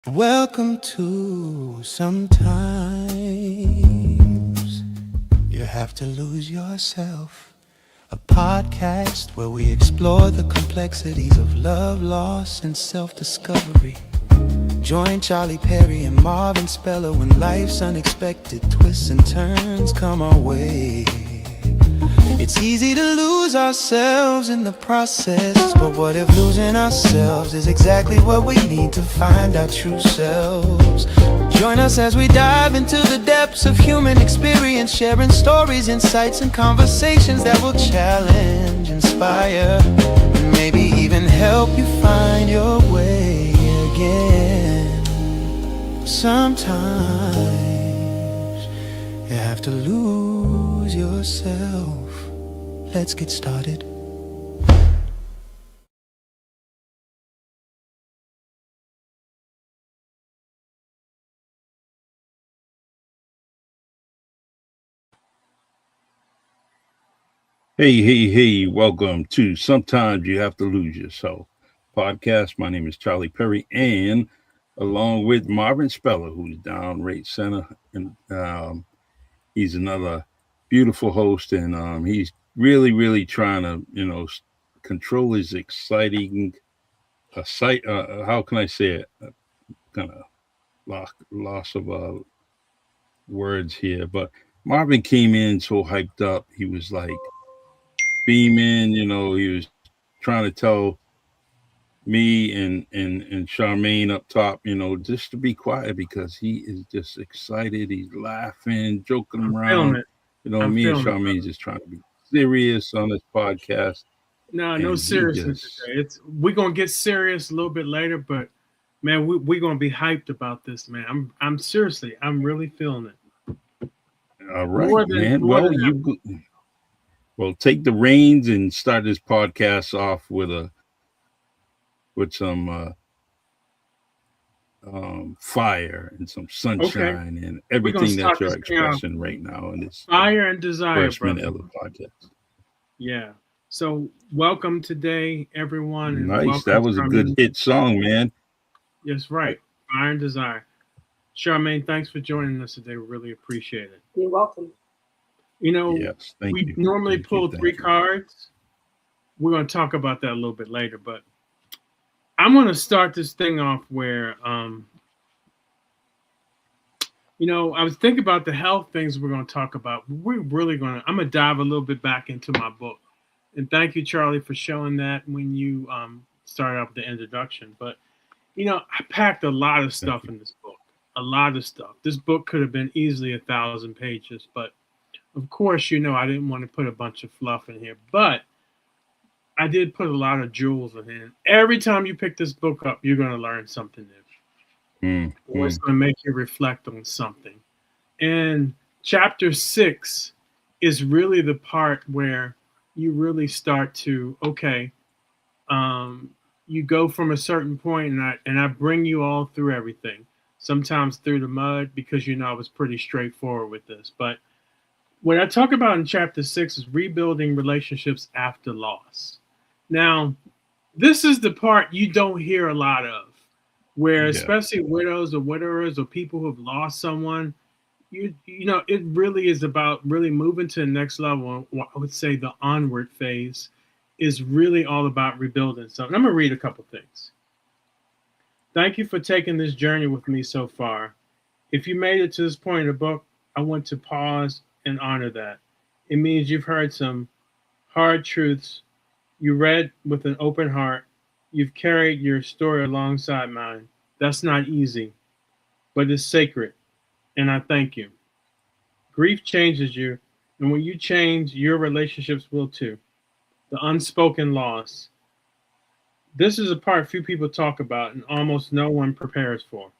Welcome to Sometimes You Have to Lose Yourself, a podcast where we explore the complexities of love, loss, and self-discovery. Join Charlie Perry and Marvin Speller when life's unexpected twists and turns come our way. It's easy to lose ourselves in the process, but what if losing ourselves is exactly what we need to find our true selves? Join us as we dive into the depths of human experience, sharing stories, insights, and conversations that will challenge, inspire, and maybe even help you find your way again. Sometimes you have to lose yourself. Let's get started. Hey, welcome to Sometimes You Have to Lose Yourself podcast. My name is Charlie Perry, and along with Marvin Speller, who's down right center, and he's another beautiful host, and he's really trying to, control his exciting, how can I say it, kind of loss of words here, but Marvin came in so hyped up, he was like beaming, he was trying to tell me and Charmaine up top, just to be quiet because he is just excited. He's laughing, joking I'm feeling around. it. I'm Me and feeling it, Charmaine brother. just trying to be serious on this podcast, No, no and he seriousness just today. It's we're gonna get serious a little bit later, but man, we're gonna be hyped about this, man. I'm seriously, I'm really feeling it. all right, More than man. more Well, than ever. well take the reins and start this podcast off with some fire and some Okay. sunshine and We're gonna everything start that you're this thing off. expressing right now in this Fire and desire, first brother. minute of the podcast. Yeah. So welcome today, everyone, and Nice. welcome That was a good Charmaine. hit song, man. Yes, right. Fire and desire. Charmaine, thanks for joining us today. We really appreciate it. You're welcome. You know, Yes, thank we you. normally Thank you. pull three Thank you. cards. We're going to talk about that a little bit later, but I'm going to start this thing off where, I was thinking about the health things we're going to talk about. I'm going to dive a little bit back into my book. And thank you, Charlie, for showing that when you started off the introduction. But, I packed a lot of Thank stuff you. in this book, a lot of stuff. This book could have been easily 1,000 pages, but of course, I didn't want to put a bunch of fluff in here. But I did put a lot of jewels in it. Every time you pick this book up, you're going to learn something new, Mm, or it's mm, going to make you reflect on something. And chapter 6 is really the part where you really start to, okay, you go from a certain point, and I bring you all through everything. Sometimes through the mud because I was pretty straightforward with this. But what I talk about in chapter 6 is rebuilding relationships after loss. Now, this is the part you don't hear a lot of, where yeah. especially widows or widowers or people who have lost someone, it really is about really moving to the next level. I would say the onward phase is really all about rebuilding. So I'm gonna read a couple things. Thank you for taking this journey with me so far. If you made it to this point in the book, I want to pause and honor that. It means you've heard some hard truths. You read with an open heart. You've carried your story alongside mine. That's not easy, but it's sacred, and I thank you. Grief changes you, and when you change, your relationships will too. The unspoken loss. This is a part few people talk about and almost no one prepares for.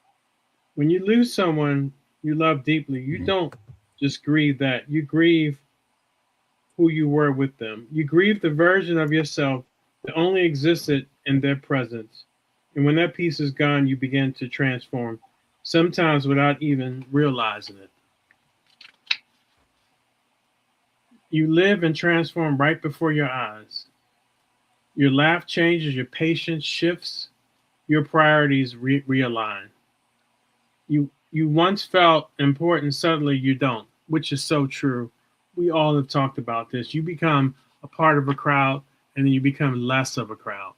When you lose someone you love deeply, you Mm, don't just grieve that, you grieve who you were with them. You grieve the version of yourself that only existed in their presence. And when that piece is gone, you begin to transform, sometimes without even realizing it. You live and transform right before your eyes. Your laugh changes, your patience shifts, your priorities realign. You once felt important, suddenly you don't, which is so true. We all have talked about this. You become a part of a crowd, and then you become less of a crowd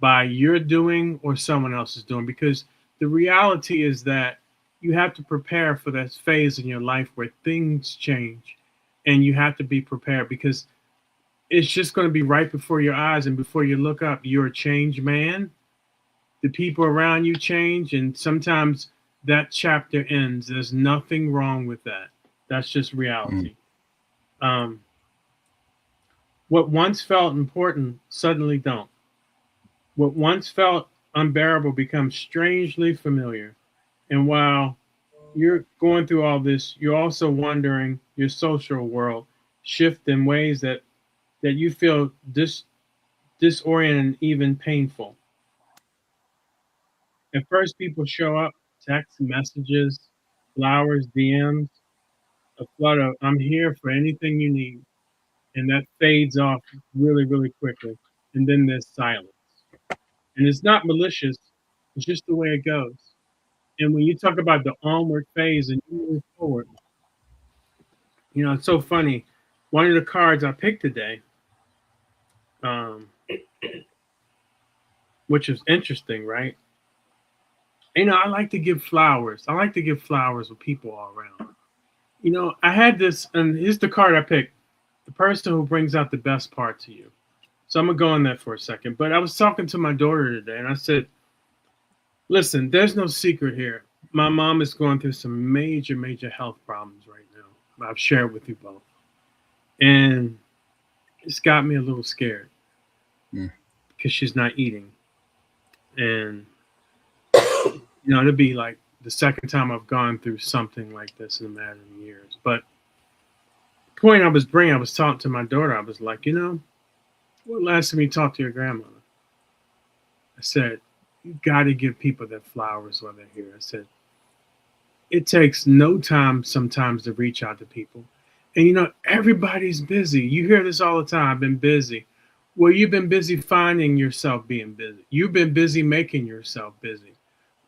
by your doing or someone else is doing. Because the reality is that you have to prepare for that phase in your life where things change, and you have to be prepared because it's just going to be right before your eyes, and before you look up, you're a changed man. The people around you change, and sometimes that chapter ends. There's nothing wrong with that. That's just Mm. reality. Um, what once felt important suddenly don't. What once felt unbearable becomes strangely familiar. And while you're going through all this, you're also wondering your social world shift in ways that you feel disoriented and even painful. At first, people show up, text messages, flowers, DMs, a flood of "I'm here for anything you need," and that fades off really, really quickly. And then there's silence, and it's not malicious; it's just the way it goes. And when you talk about the onward phase and you move forward, it's so funny. One of the cards I picked today, um, which is interesting, right? I like to give flowers. I like to give flowers with people all around. I had this, and here's the card I picked: the person who brings out the best parts of you. So I'm gonna go on that for a second. But I was talking to my daughter today, and I said, "Listen, there's no secret here. My mom is going through some major, major health problems right now. I've shared with you both, and it's got me a little scared Mm. because she's not eating, and it'll be like the second time I've gone through something like this in a matter of years." But the point I was talking to my daughter. I was like, what last time you talked to your grandmother? I said, you got to give people their flowers while they're here. I said, it takes no time sometimes to reach out to people. And everybody's busy. You hear this all the time. I've been busy. Well, you've been busy finding yourself being busy. You've been busy making yourself busy.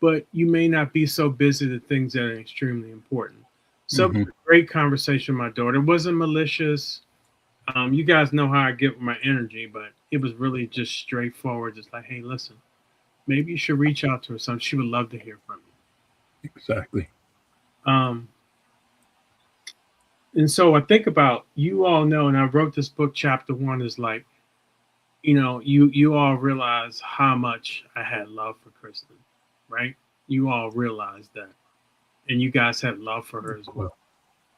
But you may not be so busy the things that are extremely important. So it was Hmm. a great conversation with my daughter. It wasn't malicious. You guys know how I get with my energy, but it was really just straightforward. Just like, hey, listen, maybe you should reach out to her. Some she would love to hear from Exactly. you. And so I think about you all know, and I wrote this book. Chapter one is like, you all realize how much I had love for Kristen, right? You all realize that, and you guys had love for her as well.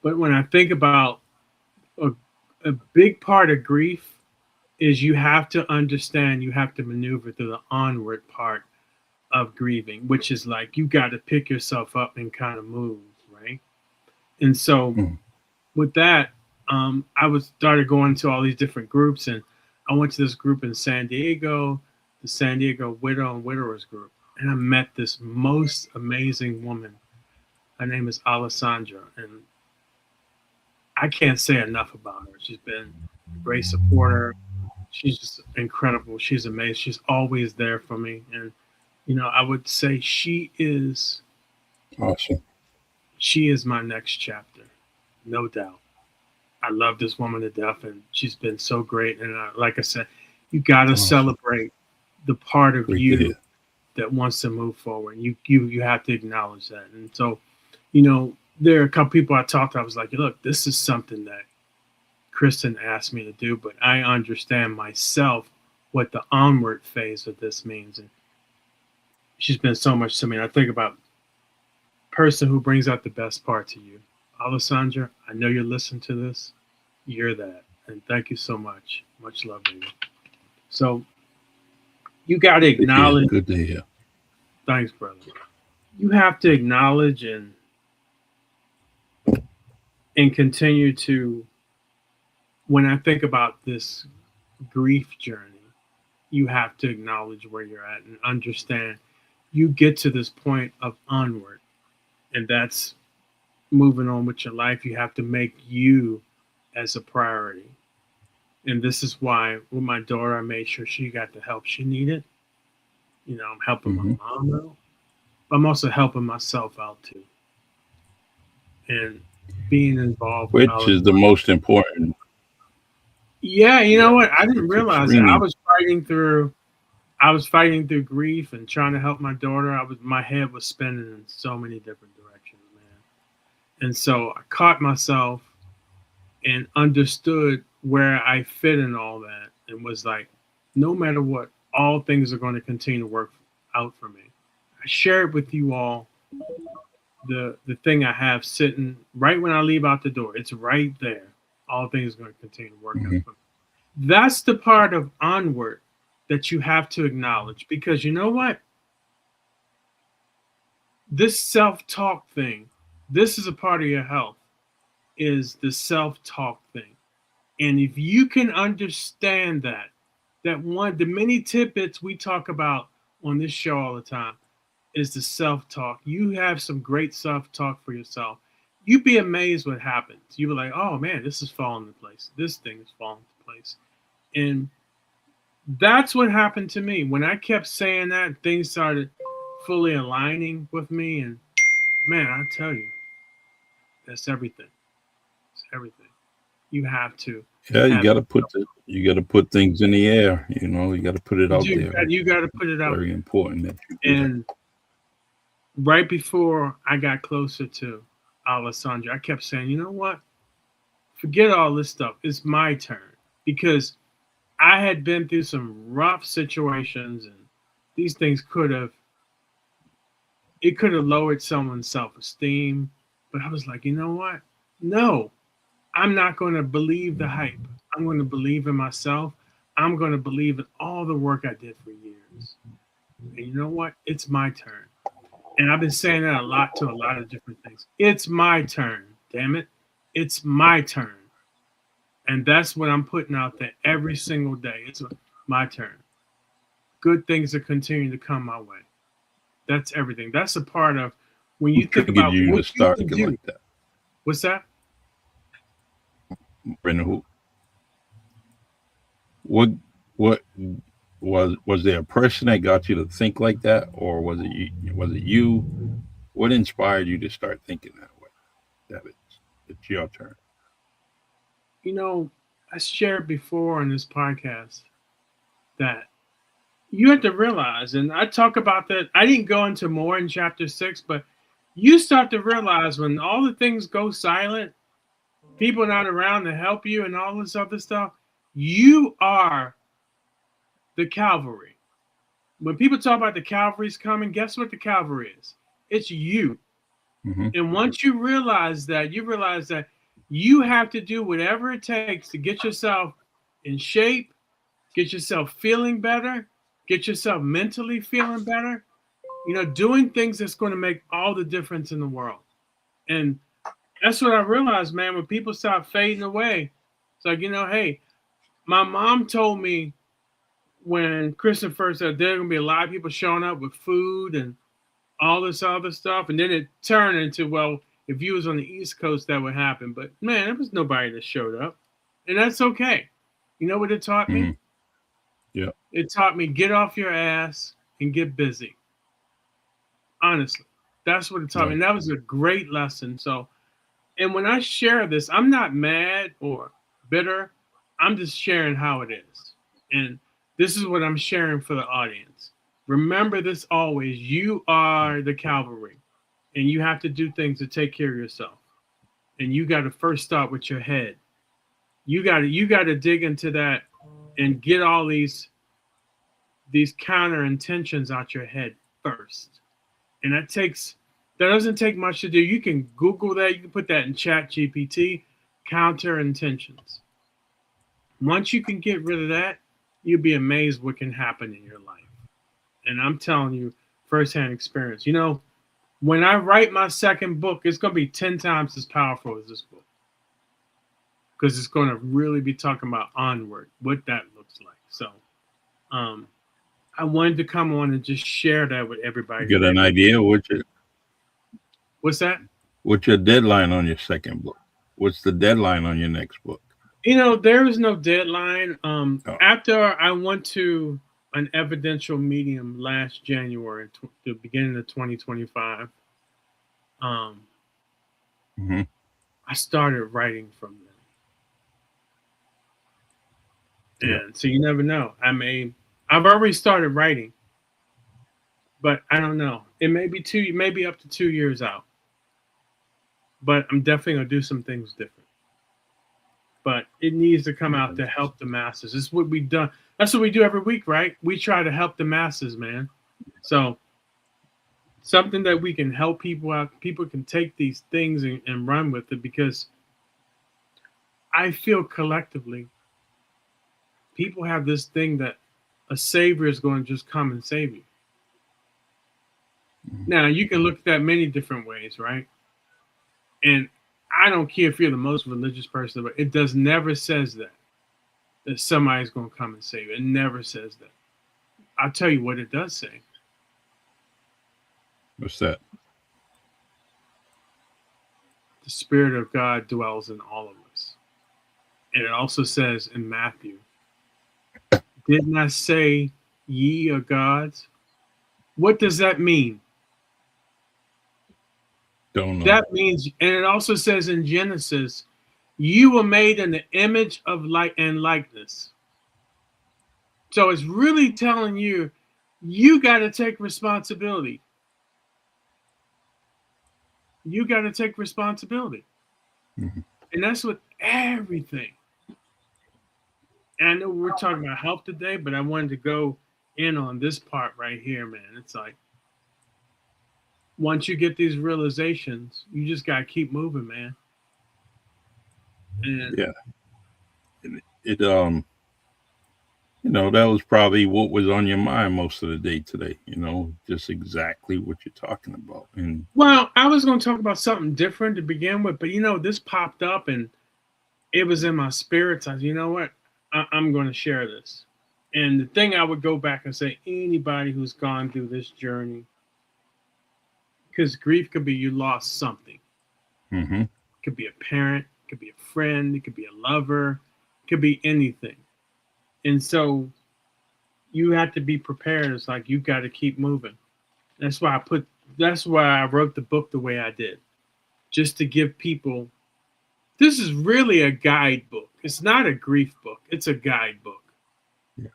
But when I think about a, a big part of grief is you have to understand, you have to maneuver through the onward part of grieving, which is like you got to pick yourself up and kind of move, right? And so Mm. with that, I was started going to all these different groups, and I went to this group in San Diego, the San Diego Widow and Widowers group, and I met this most amazing woman. Her name is Alessandra, and I can't say enough about her. She's been a great supporter. She's just incredible. She's amazing. She's always there for me, and I would say Awesome. she is my next chapter, no doubt. I love this woman to death, and she's been so great. And like I said, you got to Awesome. celebrate the part of Great to you hear. that wants to move forward. You have to acknowledge that. And so, there are a couple people I talked to. I was like, look, this is something that Kristen asked me to do, but I understand myself what the onward phase of this means. And she's been so much to me. And I think about person who brings out the best parts of you. Alessandra, I know you're listening to this. You're that. And thank you so much. Much love to you. So you got to Good to hear. acknowledge, Good to hear. thanks, brother. You have to acknowledge and continue to, when I think about this grief journey, you have to acknowledge where you're at and understand you get to this point of onward. And that's moving on with your life. You have to make you as a priority. And this is why with my daughter, I made sure she got the help she needed. I'm helping my Hmm. mom out, but I'm also helping myself out too, and being involved with Which others. is the most important. Yeah, you know Yeah, what? I didn't it's realize that. extremely. I was fighting through grief and trying to help my daughter. My head was spinning in so many different directions, man. And so I caught myself and understood where I fit in all that, and was like, no matter what, all things are going to continue to work out for me. I shared with you all the thing I have sitting right when I leave out the door. It's right there. All things are going to continue to work out Mhm. for me. That's the part of Onward that you have to acknowledge, because you know what? This self-talk thing, this is a part of your health, is the self-talk thing. And if you can understand that one, the many tidbits we talk about on this show all the time is the self-talk. You have some great self-talk for yourself. You'd be amazed what happens. You'd be like, oh man, this is falling into place. This thing is falling into place. And that's what happened to me. When I kept saying that, things started fully aligning with me. And man, I tell you, that's everything. It's everything. You have to Yeah, have you got to put things in the air. You know, you got to put it out there. you got to put it out Very there. important that you do that. And right before I got closer to Alessandra, I kept saying, you know what? Forget all this stuff. It's my turn, because I had been through some rough situations, and these things could have lowered someone's self-esteem. But I was like, you know what? No, I'm not going to believe the hype. I'm going to believe in myself. I'm going to believe in all the work I did for years. And you know what? It's my turn. And I've been saying that a lot to a lot of different things. It's my turn, damn it. It's my turn. And that's what I'm putting out there every single day. It's my turn. Good things are continuing to come my way. That's everything. That's a part of when Who you think triggered about you what to you start can thinking do. like that? What's that? And who? What? What? Was there a person that got you to think like that, or was it you? Was it you? What inspired you to start thinking that way? That it's your turn. You know, I shared before on this podcast that you have to realize, and I talk about that. I didn't go into more in chapter 6, but you start to realize when all the things go silent, people not around to help you, and all this other stuff, you are the cavalry. When people talk about the cavalry's coming, guess what the cavalry is? It's you. Hmm. And once you realize that you have to do whatever it takes to get yourself in shape, get yourself feeling better, get yourself mentally feeling better, doing things that's going to make all the difference in the world. And that's what I realized, man, when people start fading away. It's like, hey, my mom told me when Christopher said there are going to be a lot of people showing up with food and all this other stuff. And then it turned into, well, if you was on the East Coast, that would happen. But man, there was nobody that showed up. And that's okay. You know what it taught me? Hmm. Yeah. It taught me get off your ass and get busy. Honestly, that's what it taught me. Right. And that was a great lesson. So, and when I share this, I'm not mad or bitter. I'm just sharing how it is. And this is what I'm sharing for the audience. Remember this always. You are the cavalry, and you have to do things to take care of yourself. And you got to first start with your head. You got to dig into that and get all these counter intentions out your head first. And that doesn't take much to do. You can Google that. You can put that in Chat GPT. Counter intentions. Once you can get rid of that, you'll be amazed what can happen in your life. And I'm telling you, firsthand experience. When I write my second book, it's going to be 10 times as powerful as this book, because it's going to really be talking about Onward, what that looks like. So, I wanted to come on and just share that with everybody You get an today. idea What's that? what's your deadline on your second book? What's the deadline on your next book? There is no deadline. Oh, After I want to an evidential medium last January, the beginning of 2025. Hmm. I started writing from them. Yeah. And so you never know. I've already started writing, but I don't know. It may be maybe up to 2 years out. But I'm definitely gonna do some things different. But it needs to come out to help the masses. This is what we've done. That's what we do every week, right? We try to help the masses, man. So something that we can help people out. People can take these things and run with it, because I feel collectively people have this thing that a savior is going to just come and save you. Now you can look at that many different ways, right? And I don't care if you're the most religious person, but it does never says that somebody's going to come and save you. It never says that. I'll tell you what it does say. What's that? The Spirit of God dwells in all of us. And it also says in Matthew, didn't I say ye are gods? What does that mean? Don't know. That means, and it also says in Genesis, you were made in the image of light and likeness. So it's really telling you, you got to take responsibility. You got to take responsibility. Mm-hmm. And that's with everything. And I know we're talking about health today, but I wanted to go in on this part right here, man. It's like, once you get these realizations, you just got to keep moving, man. And Yeah. It that was probably what was on your mind most of the day today, just exactly what you're talking about. And well, I was going to talk about something different to begin with, but this popped up and it was in my spirit. I said, you know what? I'm going to share this. And the thing I would go back and say, anybody who's gone through this journey, because grief could be you lost something. mm-hmm. It could be a parent, it could be a friend, it could be a lover, it could be anything. And so you have to be prepared. It's like you got to keep moving. That's why I wrote the book the way I did. Just to give people, this is really a guidebook. It's not a grief book. It's a guidebook. Yeah.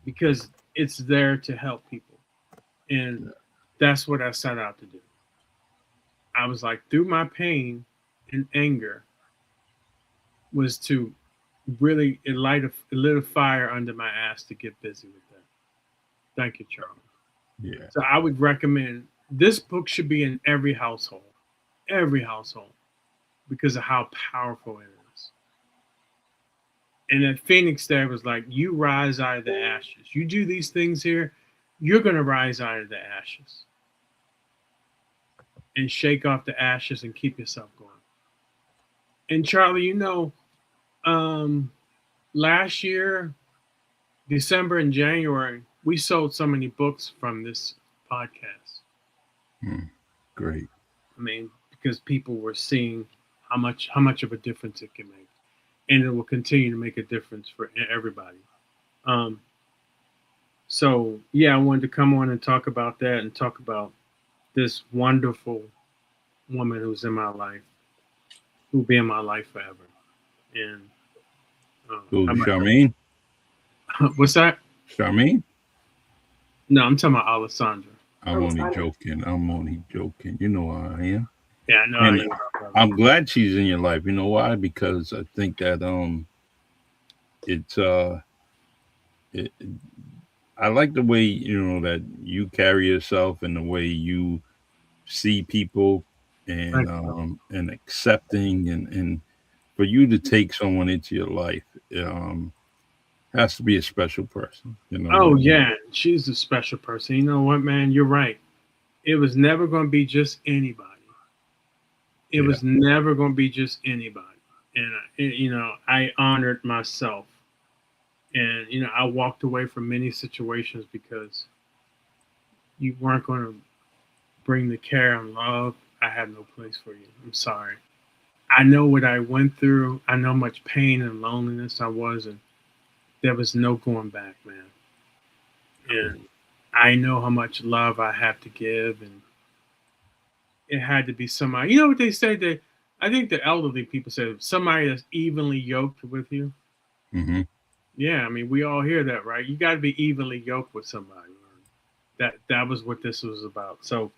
Because it's there to help people. And that's what I set out to do. I was like, through my pain and anger was to really lit a fire under my ass to get busy with that. Thank you, Charlie. Yeah. So I would recommend this book should be in every household, because of how powerful it is. And at Phoenix there was like, you rise out of the ashes. You do these things here, you're going to rise out of the ashes. And shake off the ashes and keep yourself going. And Charlie, last year, December and January, we sold so many books from this podcast. Great. I mean, because people were seeing how much of a difference it can make, and it will continue to make a difference for everybody. So yeah, I wanted to come on and talk about that, and talk about this wonderful woman who's in my life, who'll be in my life forever. And Charmaine? What's that? Charmaine? No, I'm talking about Alessandra. I'm only joking. You know how I am. Yeah, I know. And I'm glad she's in your life. You know why? Because I think that I like the way that you carry yourself, and the way you see people, and accepting, and for you to take someone into your life has to be a special person. Oh yeah, she's a special person. You know what, man? You're right. It was never going to be just anybody. It was never going to be just anybody. And I honored myself. And I walked away from many situations because you weren't going to bring the care and love. I had no place for you. I'm sorry. I know what I went through. I know how much pain and loneliness I was, and there was no going back, man. And I know how much love I have to give, and it had to be somebody. You know what they say? That I think the elderly people say somebody that's evenly yoked with you. Mm-hmm. Yeah, I mean we all hear that, right? You got to be evenly yoked with somebody. That was what this was about. So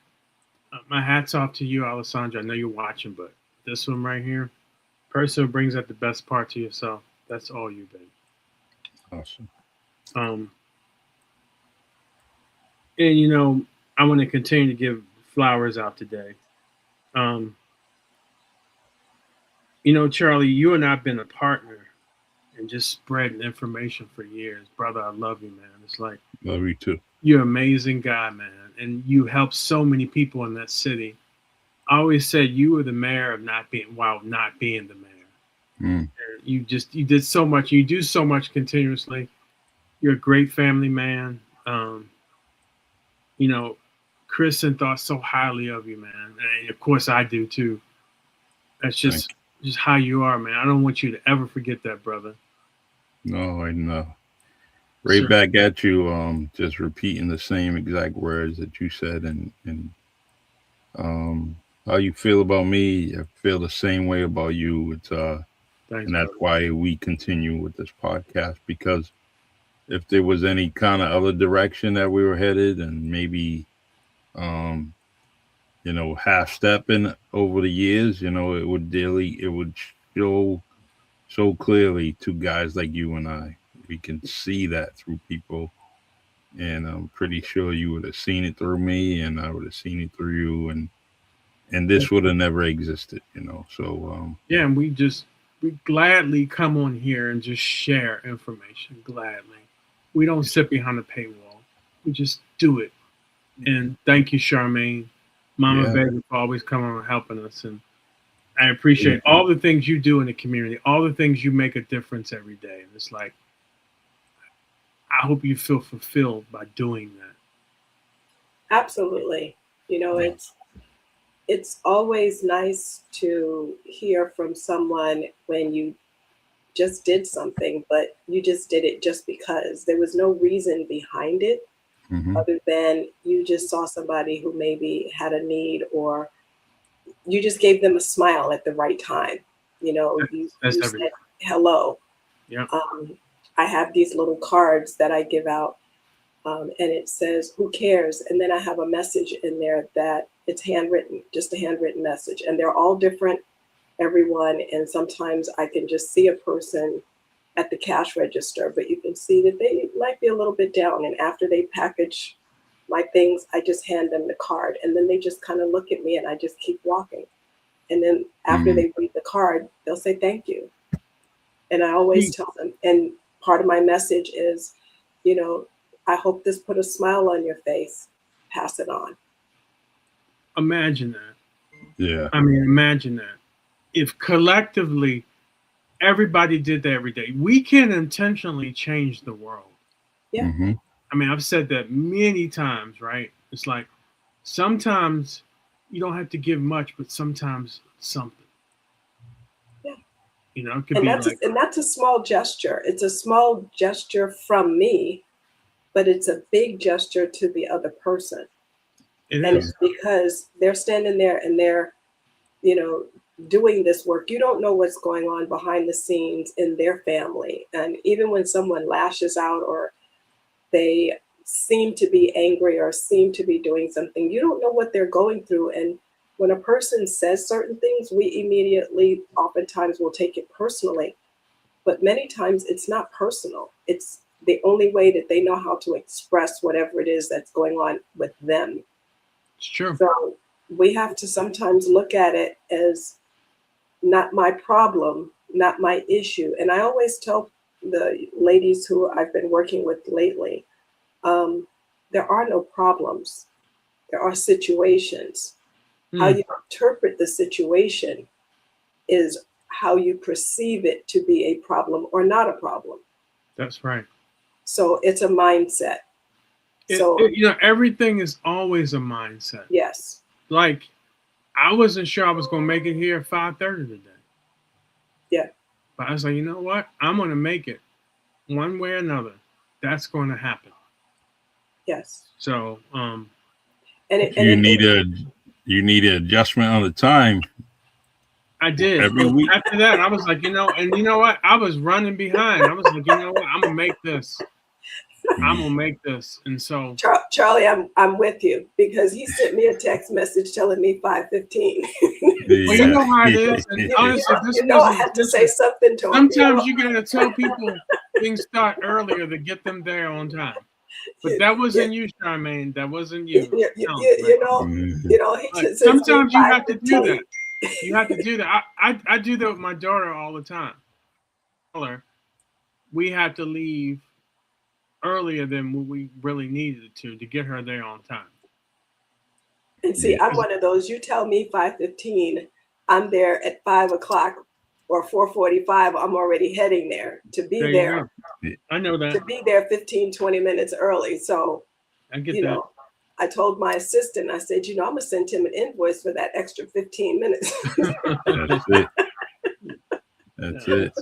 my hats off to you, Alessandra. I know you're watching, but this one right here, person who brings out the best part to yourself. That's all you, baby. Awesome. Um, and I want to continue to give flowers out today. Um, Charlie, you and I've been a partner and just spreading information for years, brother. I love you, man. It's like Love you too. you're an amazing guy, man, and you help so many people in that city. I always said you were the mayor of not being the mayor. Mm. You did so much. You do so much continuously. You're a great family man. You know, Kristen thought so highly of you, man, and of course I do too. That's Thank just how you are, man. I don't want you to ever forget that, brother. you. No, I know. Right Sure. back at you. Just repeating the same exact words that you said, and um, how you feel about me, I feel the same way about you. Thanks, And that's brother. why we continue with this podcast, because if there was any kind of other direction that we were headed, and maybe um half stepping over the years, it would show so clearly to guys like you and I. We can see that through people, and I'm pretty sure you would have seen it through me, and I would have seen it through you, and this would have never existed. So Yeah, and we gladly come on here and just share information gladly. We don't sit behind a paywall. We just do it. And thank you, Charmaine, Mama yeah, Vega, for always coming and helping us. And I yeah, appreciate all the things you do in the community, all the things you make a difference every day. And it's like, I hope you feel fulfilled by doing that. Absolutely. You know, it's always nice to hear from someone when you just did something, but you just did it just because there was no reason behind it hmm other than you just saw somebody who maybe had a need, or you just gave them a smile at the right time. You know, That's you everything. said hello. Yeah. Um, I have these little cards that I give out, and it says, "Who cares?" And then I have a message in there that it's handwritten, just a handwritten message, and they're all different, everyone. And sometimes I can just see a person at the cash register, but you can see that they might be a little bit down. And after they package my things, I just hand them the card, and then they just kind of look at me, and I just keep walking. And then after hmm they read the card, they'll say thank you. And I always tell them, and part of my message is, you know, I hope this put a smile on your face. Pass it on. Imagine that. yeah, I mean, imagine that. If collectively everybody did that every day, we can intentionally change the world. Yeah. hmm I mean, I've said that many times, right? It's like sometimes you don't have to give much, but sometimes something. Yeah. It could be like, And that's a small gesture. It's a small gesture from me, but it's a big gesture to the other person. it And is. it's because they're standing there and they're, you know, doing this work. You don't know what's going on behind the scenes in their family. And even when someone lashes out or they seem to be angry or seem to be doing something, you don't know what they're going through. And when a person says certain things, we immediately, oftentimes, will take it personally. But many times it's not personal. It's the only way that they know how to express whatever it is that's going on with them. It's true. So we have to sometimes look at it as not my problem, not my issue. And I always tell the ladies who I've been working with lately, um, there are no problems. There are situations. How Hmm, you interpret the situation is how you perceive it to be a problem or not a problem. that's right. So it's a mindset. So Everything is always a mindset. yes, Like, I wasn't sure I was going to make it here at 5:30 today. yeah, But I was like, you know what? I'm going to make it. one way or another, that's going to happen. Yes. So, You need an adjustment on the time I did. every week. After that, I was like, and you know what? I was running behind. I was like, you know what? I'm gonna make this. I'm gonna make this. And so, Charlie, I'm with you, because he sent me a text message telling me 5:15. well, you know how it is. And honestly, I had to say something to him. Sometimes you gotta tell people things start earlier to get them there on time. But that wasn't you, Charmaine. That wasn't you. Sometimes you have to do that. You have to do that. I do that with my daughter all the time. We had to leave earlier than we really needed to get her there on time. And see, I'm one of those. You tell me 5:15, I'm there at 5 o'clock or 4:45. I'm already heading there to be there. I know that. To be there 15, 20 minutes early. So, I get that. I told my assistant, I said, I'm going to send him an invoice for that extra 15 minutes. That's it.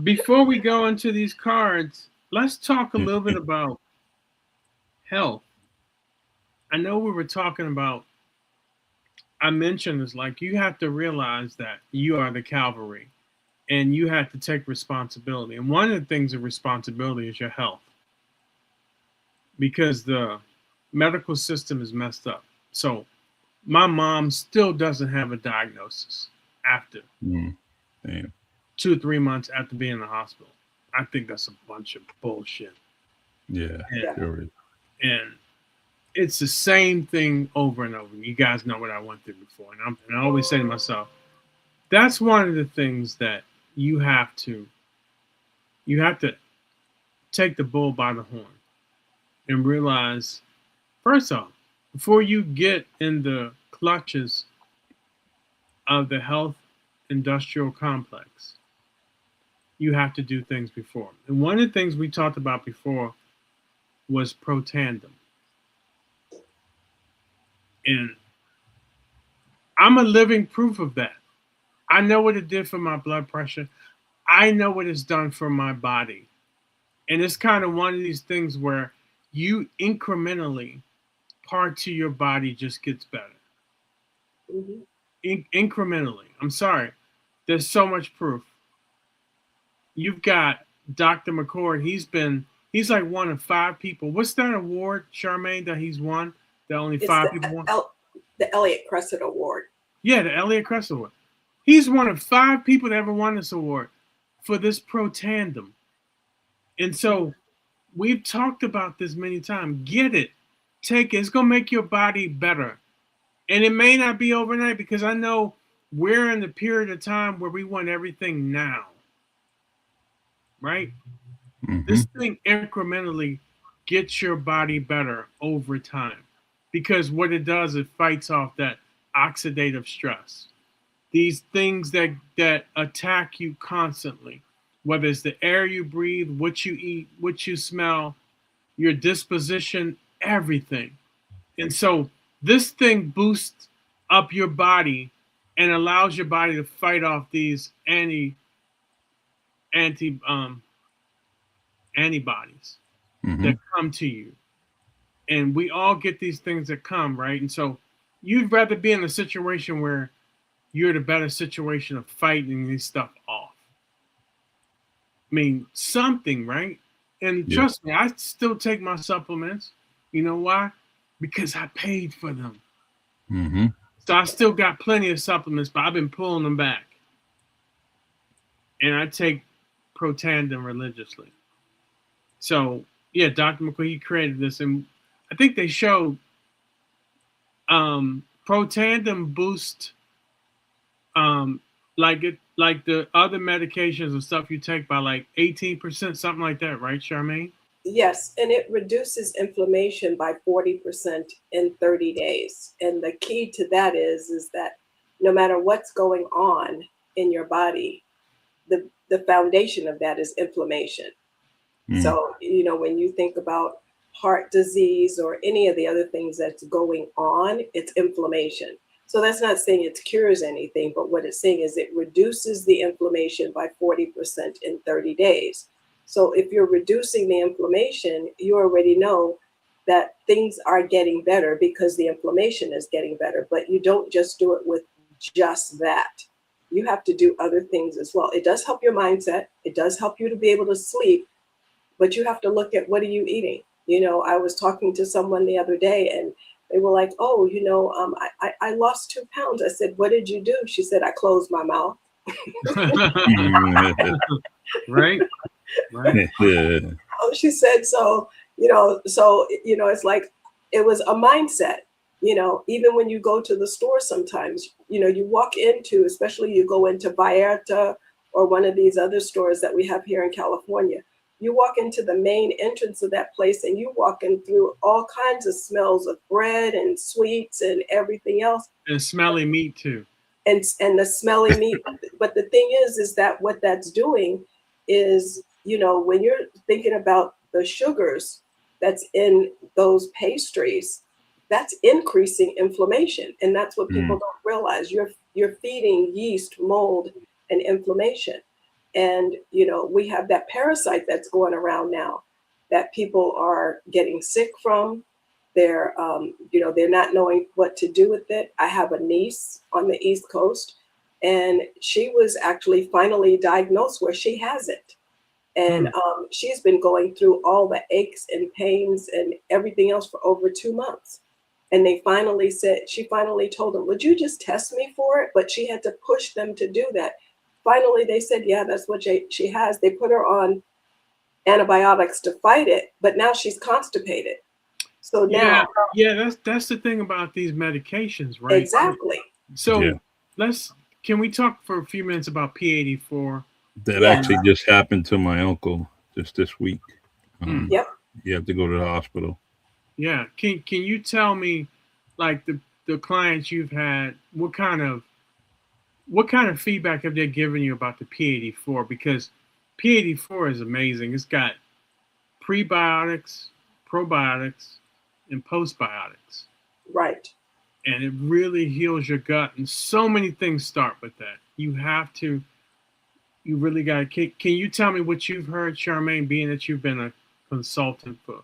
Before we go into these cards, let's talk a little bit about health. I know we were talking about, I mentioned it's like you have to realize that you are the cavalry and you have to take responsibility. And one of the things of responsibility is your health, because the medical system is messed up. So my mom still doesn't have a diagnosis after 2 or 3 months after being in the hospital. I think that's a bunch of bullshit. Yeah, sure is. And it's the same thing over and over. You guys know what I went through before. And I always say to myself, that's one of the things that you have to take the bull by the horn and realize, first off, before you get in the clutches of the health industrial complex, you have to do things before. And one of the things we talked about before was Protandim. And I'm a living proof of that. I know what it did for my blood pressure. I know what it's done for my body. And it's kind of one of these things where you incrementally, part to your body just gets better. Incrementally. I'm sorry. There's so much proof. You've got Dr. McCord. He's like one of 5 people. What's that award, Charmaine, that he's won? That only 5 people won? The Elliott Crescent Award. Yeah, the Elliott Crescent Award. He's one of 5 people that ever won this award for this Protandim. And so we've talked about this many times. Get it. Take it. It's going to make your body better. And it may not be overnight, because I know we're in the period of time where we want everything now. Right? This thing incrementally gets your body better over time, because what it does, it fights off that oxidative stress. These things that attack you constantly, whether it's the air you breathe, what you eat, what you smell, your disposition, everything. And so this thing boosts up your body and allows your body to fight off these antibodies that come to you. And we all get these things that come, right? And so you'd rather be in a situation where you're in a better situation of fighting these stuff off. I mean, something, right? And trust me, I still take my supplements. You know why? Because I paid for them. So I still got plenty of supplements, but I've been pulling them back. And I take Protandim religiously. So, yeah, Dr. McCoy, he created this. And I think they showed Protandim boost like the other medications and stuff you take by like 18%, something like that, right, Charmaine? Yes, and it reduces inflammation by 40% in 30 days. And the key to that is that no matter what's going on in your body, the foundation of that is inflammation. So, when you think about heart disease or any of the other things that's going on, it's inflammation. So that's not saying it cures anything, but what it's saying is it reduces the inflammation by 40% in 30 days. So if you're reducing the inflammation, you already know that things are getting better because the inflammation is getting better. But you don't just do it with just that. You have to do other things as well. It does help your mindset. It does help you to be able to sleep, but you have to look at, what are you eating? You know, I was talking to someone the other day and they were like, oh, you know, I lost 2 pounds. I said, what did you do? She said, I closed my mouth. Right. Oh, she said, so, it's like, it was a mindset. You know, even when you go to the store sometimes, you know, you walk into, especially you go into Vallarta or one of these other stores that we have here in California, you walk into the main entrance of that place and you walk in through all kinds of smells of bread and sweets and everything else. And smelly meat too. And the smelly meat. But the thing is that what that's doing is, you know, when you're thinking about the sugars that's in those pastries, that's increasing inflammation. And that's what people don't realize. You're feeding yeast, mold, and inflammation. And, you know, we have that parasite that's going around now that people are getting sick from. They're, they're not knowing what to do with it. I have a niece on the East Coast, and she was actually finally diagnosed where she has it. And she's been going through all the aches and pains and everything else for over 2 months. And she finally told them, would you just test me for it? But she had to push them to do that. Finally, they said, yeah, that's what she has. They put her on antibiotics to fight it, but now she's constipated. So now, that's the thing about these medications, right? Exactly. So can we talk for a few minutes about P84? That actually just happened to my uncle just this week. Yep. You have to go to the hospital. Yeah. Can you tell me, like, the clients you've had, what kind of feedback have they given you about the P84? Because P84 is amazing. It's got prebiotics, probiotics, and postbiotics. Right. And it really heals your gut. And so many things start with that. You really got to, can you tell me what you've heard, Charmaine, being that you've been a consultant for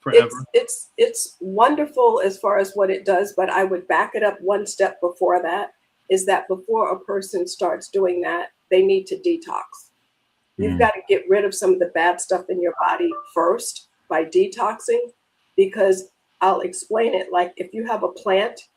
forever? It's wonderful as far as what it does, but I would back it up one step before that, is that before a person starts doing that, they need to detox. You've got to get rid of some of the bad stuff in your body first by detoxing, because I'll explain it. Like, if you have a plant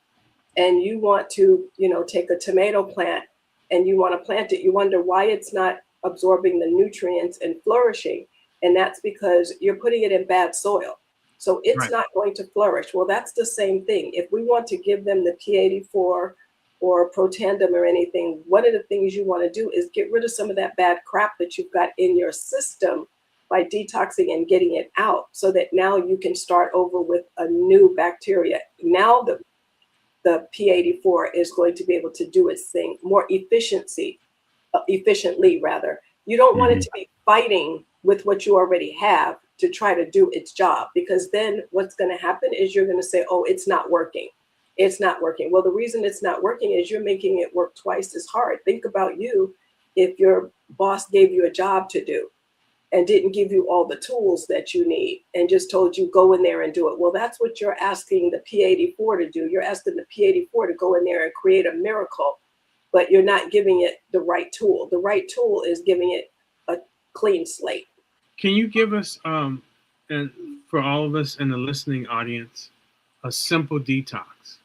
and you want to, take a tomato plant and you want to plant it, you wonder why it's not absorbing the nutrients and flourishing. And that's because you're putting it in bad soil. So it's not going to flourish. Well, that's the same thing. If we want to give them the P84 or Protandim or anything, one of the things you want to do is get rid of some of that bad crap that you've got in your system by detoxing and getting it out, so that now you can start over with a new bacteria. Now the P84 is going to be able to do its thing more efficiently. You don't want it to be fighting with what you already have to try to do its job, because then what's going to happen is you're going to say, oh, it's not working. It's not working. Well, the reason it's not working is you're making it work twice as hard. Think about you if your boss gave you a job to do and didn't give you all the tools that you need and just told you go in there and do it. Well, that's what you're asking the P84 to do. You're asking the P84 to go in there and create a miracle, but you're not giving it the right tool. The right tool is giving it a clean slate. Can you give us, and for all of us in the listening audience, a simple detox?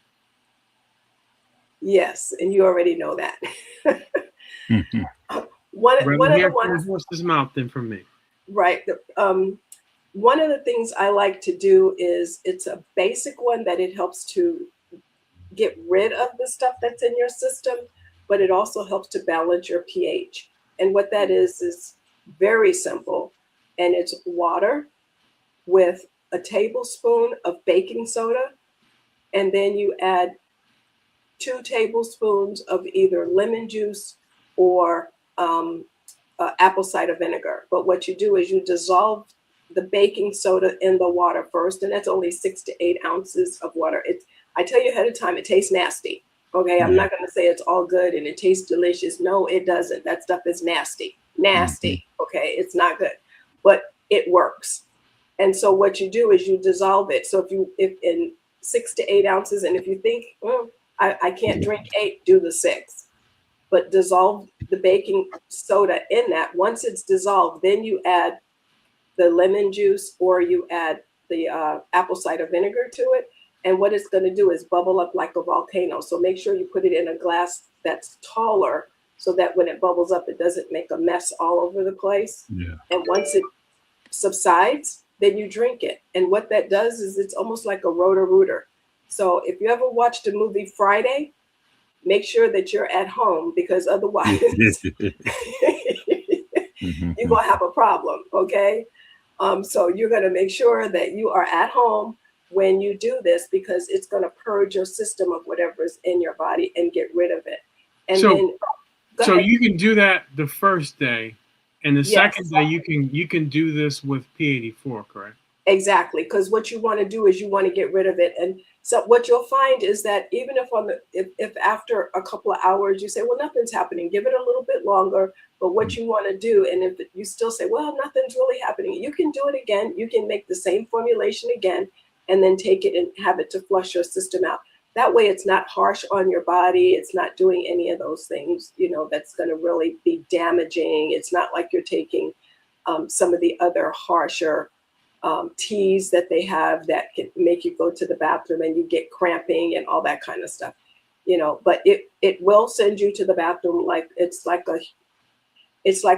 Yes, and you already know that. One of the ones. What's his mouth then for me? Right. One of the things I like to do is, it's a basic one that it helps to get rid of the stuff that's in your system, but it also helps to balance your pH. And what that is very simple. And it's water with a tablespoon of baking soda. And then you add 2 tablespoons of either lemon juice or apple cider vinegar. But what you do is you dissolve the baking soda in the water first, and that's only 6 to 8 ounces of water. I tell you ahead of time, it tastes nasty. Okay, I'm not going to say it's all good and it tastes delicious. No, it doesn't. That stuff is nasty. Okay, it's not good. but it works. And so what you do is you dissolve it. So if in 6 to 8 ounces, and if you think, I can't drink 8, do the 6. But dissolve the baking soda in that. Once it's dissolved, then you add the lemon juice or you add the apple cider vinegar to it. And what it's going to do is bubble up like a volcano. So make sure you put it in a glass that's taller so that when it bubbles up, it doesn't make a mess all over the place. Yeah. And once it subsides, then you drink it. And what that does is it's almost like a Roto-Rooter. So if you ever watched the movie Friday, make sure that you're at home, because otherwise you're going to have a problem, okay? So you're going to make sure that you are at home when you do this, because it's going to purge your system of whatever is in your body and get rid of it. And so you can do that the first day, and the second day you can do this with P84, correct? Exactly, because what you want to do is you want to get rid of it. And so what you'll find is that even if after a couple of hours you say, well, nothing's happening, give it a little bit longer. But what you want to do, and if you still say, well, nothing's really happening, you can do it again. You can make the same formulation again and then take it and have it to flush your system out. That way it's not harsh on your body. It's not doing any of those things, that's going to really be damaging. It's not like you're taking some of the other harsher teas that they have that can make you go to the bathroom and you get cramping and all that kind of stuff, but it will send you to the bathroom like it's like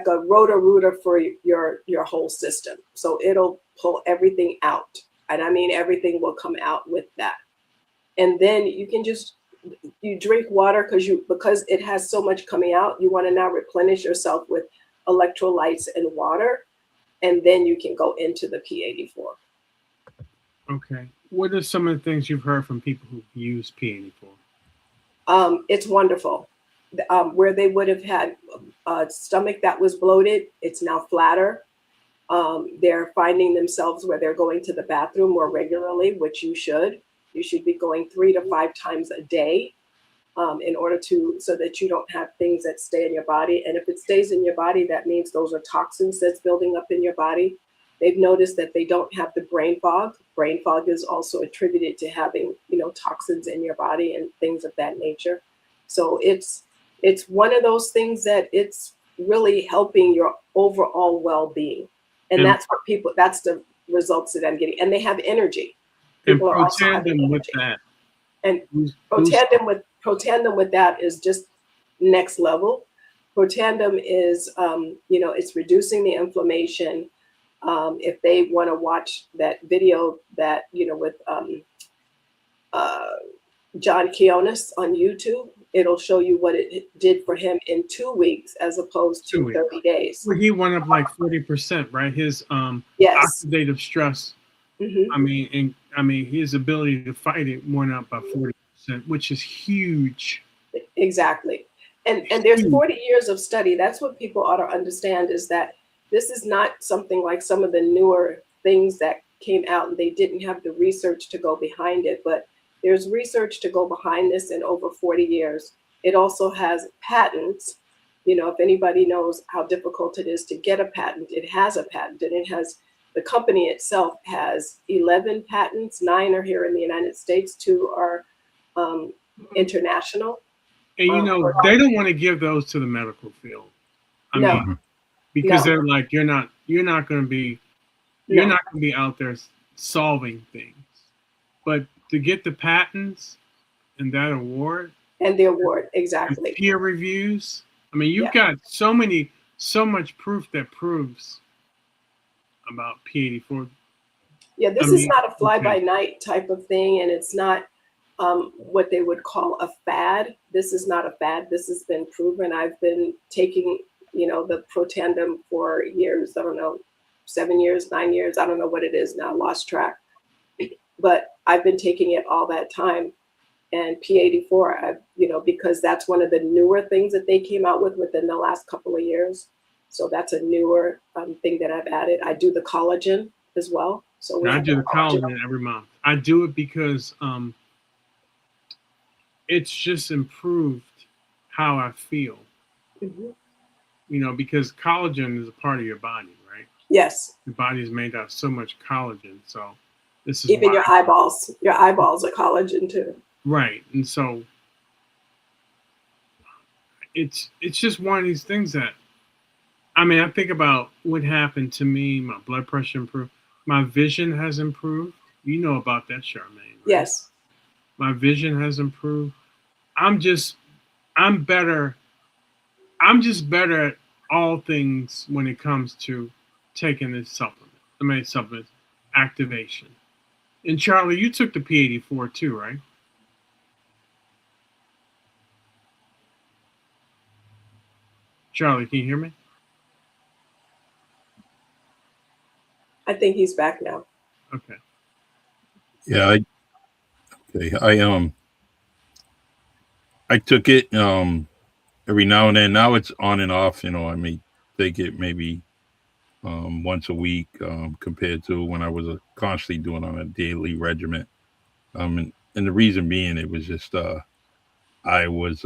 a Roto-Rooter for your whole system. So it'll pull everything out. And I mean, everything will come out with that. And then you can you drink water because it has so much coming out. You want to now replenish yourself with electrolytes and water. And then you can go into the P84. Okay. What are some of the things you've heard from people who use P84? It's wonderful. Where they would have had a stomach that was bloated, it's now flatter. They're finding themselves where they're going to the bathroom more regularly, which you should. You should be going 3 to 5 times a day in order so that you don't have things that stay in your body. And if it stays in your body, that means those are toxins that's building up in your body. They've noticed that they don't have the brain fog. Brain fog is also attributed to having, toxins in your body and things of that nature. So it's one of those things that it's really helping your overall well-being. And that's the results that I'm getting. And they have energy. People are also having energy. With that. And Protandim with that is just next level. Protandim is, it's reducing the inflammation. If they want to watch that video that, with John Kionis on YouTube, it'll show you what it did for him in 2 weeks as opposed to 30 days. Well, he went up like 40%, right? His oxidative stress. Mm-hmm. I mean, his ability to fight it went up by 40%, which is huge. Exactly. And there's 40 years of study. That's what people ought to understand, is that this is not something like some of the newer things that came out and they didn't have the research to go behind it. But there's research to go behind this in over 40 years. It also has patents. If anybody knows how difficult it is to get a patent, it has a patent, and the company itself has 11 patents. 9 are here in the United States. 2 are international. And they don't want to give those to the medical field. I mean, because they're like, you're not going to be out there solving things. But to get the patents and that award. And the award, exactly. And peer reviews. I mean, you've got so much proof that proves about P84. Yeah, this is not a fly-by-night type of thing, and it's not what they would call a fad. This is not a fad. This has been proven. I've been taking, the Protandim for years. I don't know, 7 years, 9 years. I don't know what it is now. Lost track. But I've been taking it all that time. And P84, because that's one of the newer things that they came out with within the last couple of years. So that's a newer thing that I've added. I do the collagen as well. So I do the collagen every month. I do it because it's just improved how I feel. Mm-hmm. Because collagen is a part of your body, right? Yes. The body is made out of so much collagen. So this is Even why. your eyeballs are collagen too. Right. And so it's just one of these things that, I mean, I think about what happened to me. My blood pressure improved. My vision has improved. You know about that, Charmaine, right? Yes. My vision has improved. I'm better. I'm just better at all things when it comes to taking this supplement. I mean, supplement activation. And Charlie, you took the P84 too, right? Charlie, can you hear me? I think he's back now. Okay. Yeah, I took it every now and then. Now it's on and off. I may take it maybe once a week compared to when I was constantly doing on a daily regimen. And the reason being, it was just I was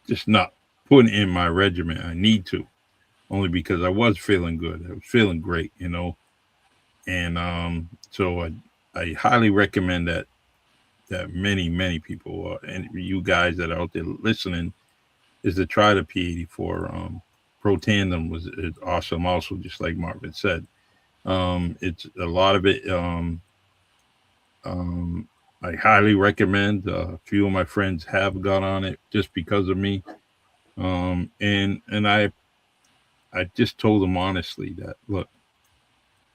just not putting in my regimen. I need to, only because I was feeling good. I was feeling great, and so I highly recommend that many people and you guys that are out there listening is to try the P84. Protandim is awesome, also, just like Marvin said. It's a lot of it. Um, I highly recommend. A few of my friends have got on it just because of me. And I just told them honestly that, look,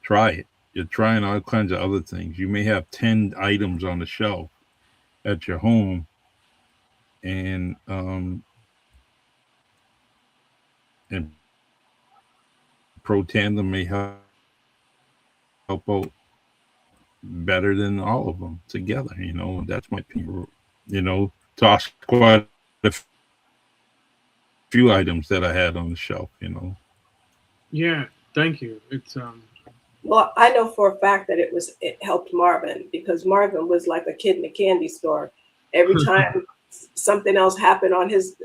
try it. You're trying all kinds of other things. You may have 10 items on the shelf at your home, and Protandim may help out better than all of them together. That's my opinion. Toss quite a few items that I had on the shelf. Yeah, thank you. It's Well, I know for a fact that it helped Marvin, because Marvin was like a kid in a candy store. Every time something else happened on his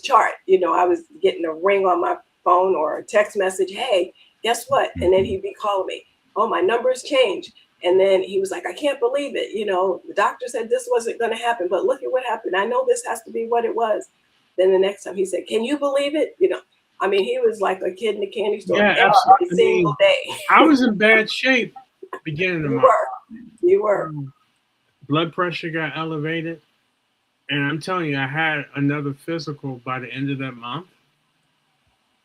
chart, I was getting a ring on my phone or a text message. Hey, guess what? And then he'd be calling me. Oh, my numbers changed. And then he was like, I can't believe it. The doctor said this wasn't going to happen, but look at what happened. I know this has to be what it was. Then the next time he said, can you believe it? I mean, he was like a kid in a candy store yeah, every absolutely. single day. I was in bad shape beginning of March. You were. Blood pressure got elevated, and I'm telling you, I had another physical by the end of that month.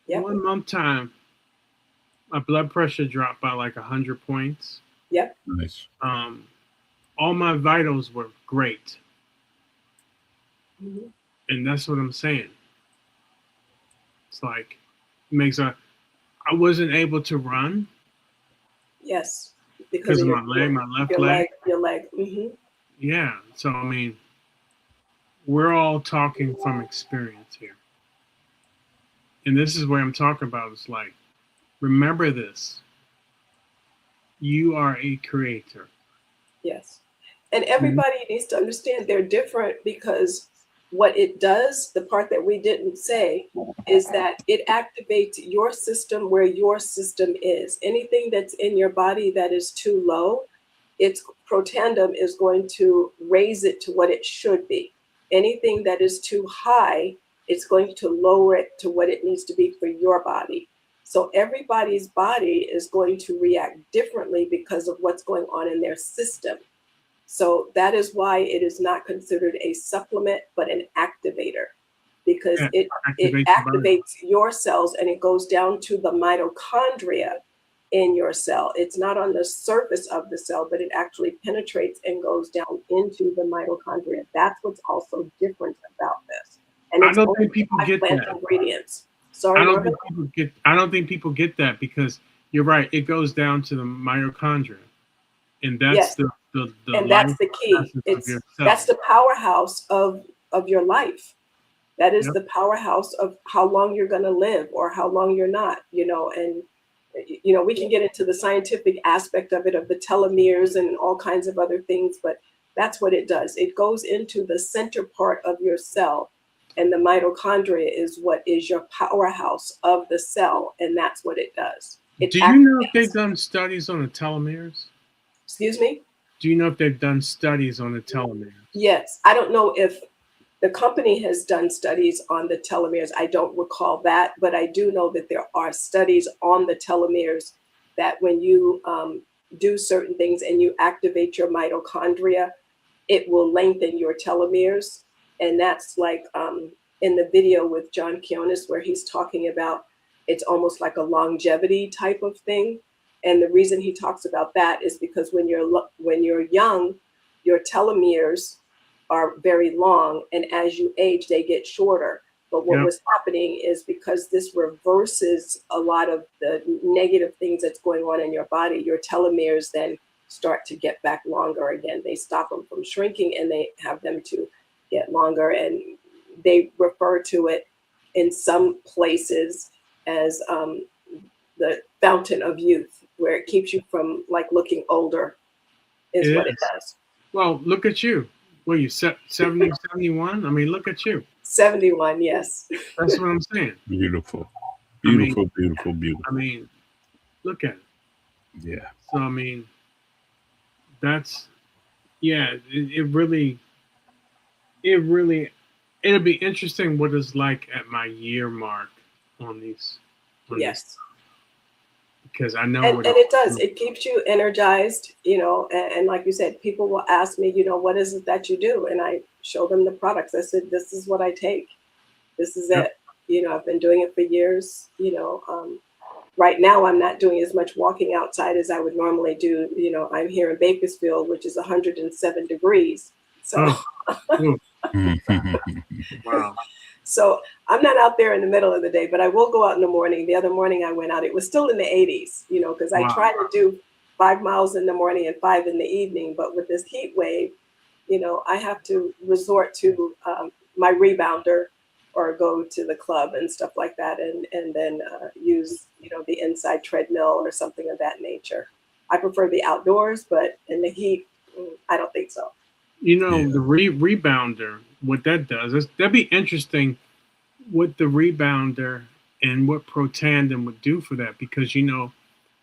Yep. 1 month time, my blood pressure dropped by like 100 points. Yep. Nice. All my vitals were great. Mm-hmm. And that's what I'm saying. It's like, I wasn't able to run. Yes. Because of my left leg. Your leg. Mm-hmm. Yeah. So, I mean, we're all talking from experience here. And this is where I'm talking about. It's like, remember this. You are a creator. Yes. And everybody needs to understand they're different, because what it does, the part that we didn't say, is that it activates your system where your system is. Anything that's in your body that is too low, its Protandim is going to raise it to what it should be. Anything that is too high, it's going to lower it to what it needs to be for your body. So everybody's body is going to react differently because of what's going on in their system. So that is why it is not considered a supplement, but an activator, because it activates your cells, and it goes down to the mitochondria in your cell. It's not on the surface of the cell, but it actually penetrates and goes down into the mitochondria. That's what's also different about this. And I don't think people get that. Ingredients. Sorry, I don't think people get that, because you're right. It goes down to the mitochondria, and that's the and that's the key. That's the powerhouse of your life. That is the powerhouse of how long you're going to live or how long you're not. And we can get into the scientific aspect of it, of the telomeres and all kinds of other things, but that's what it does. It goes into the center part of your cell, And the mitochondria is what is your powerhouse of the cell, and that's what it does. It Do you know if activates. they've done studies on the telomeres? Excuse me? Do you know if they've done studies on the telomeres? Yes. I don't know if the company has done studies on the telomeres. I don't recall that, but I do know that there are studies on the telomeres that when you do certain things and you activate your mitochondria, it will lengthen your telomeres. And that's like in the video with John Kionis, where he's talking about it's almost like a longevity type of thing. And the reason he talks about that is because when you're young, your telomeres are very long, and as you age, they get shorter. But what Yep. was happening is because this reverses a lot of the negative things that's going on in your body, your telomeres then start to get back longer again. They stop them from shrinking and they have them to get longer. And they refer to it in some places as the fountain of youth, where it keeps you from like looking older, is It what it is. does. Well, look at you. What are you, 70, 71? I mean, look at you. 71, yes. That's what I'm saying. Beautiful. I mean- Beautiful, beautiful, beautiful. I mean, look at it. Yeah. So, I mean, that's, yeah, it really, it'll be interesting what it's like at my year mark on these. on these, Yes. because I know And what it does. It keeps you energized, you know, and like you said, people will ask me, you know, what is it that you do? And I show them the products. I said, this is what I take. This is Yep. it. You know, I've been doing it for years. You know, right now I'm not doing as much walking outside as I would normally do. You know, I'm here in Bakersfield, which is 107 degrees. So, Oh, wow. so I'm not out there in the middle of the day, but I will go out in the morning. The other morning I went out, it was still in the 80s, you know, because I Wow. try to do 5 miles in the morning and 5 in the evening. But with this heat wave, you know, I have to resort to my rebounder or go to the club and stuff like that, and then use, you know, the inside treadmill or something of that nature. I prefer the outdoors, but in the heat, I don't think so. You know, Yeah. the rebounder, what that does, that'd be interesting what the rebounder and what Protandim would do for that, because, you know,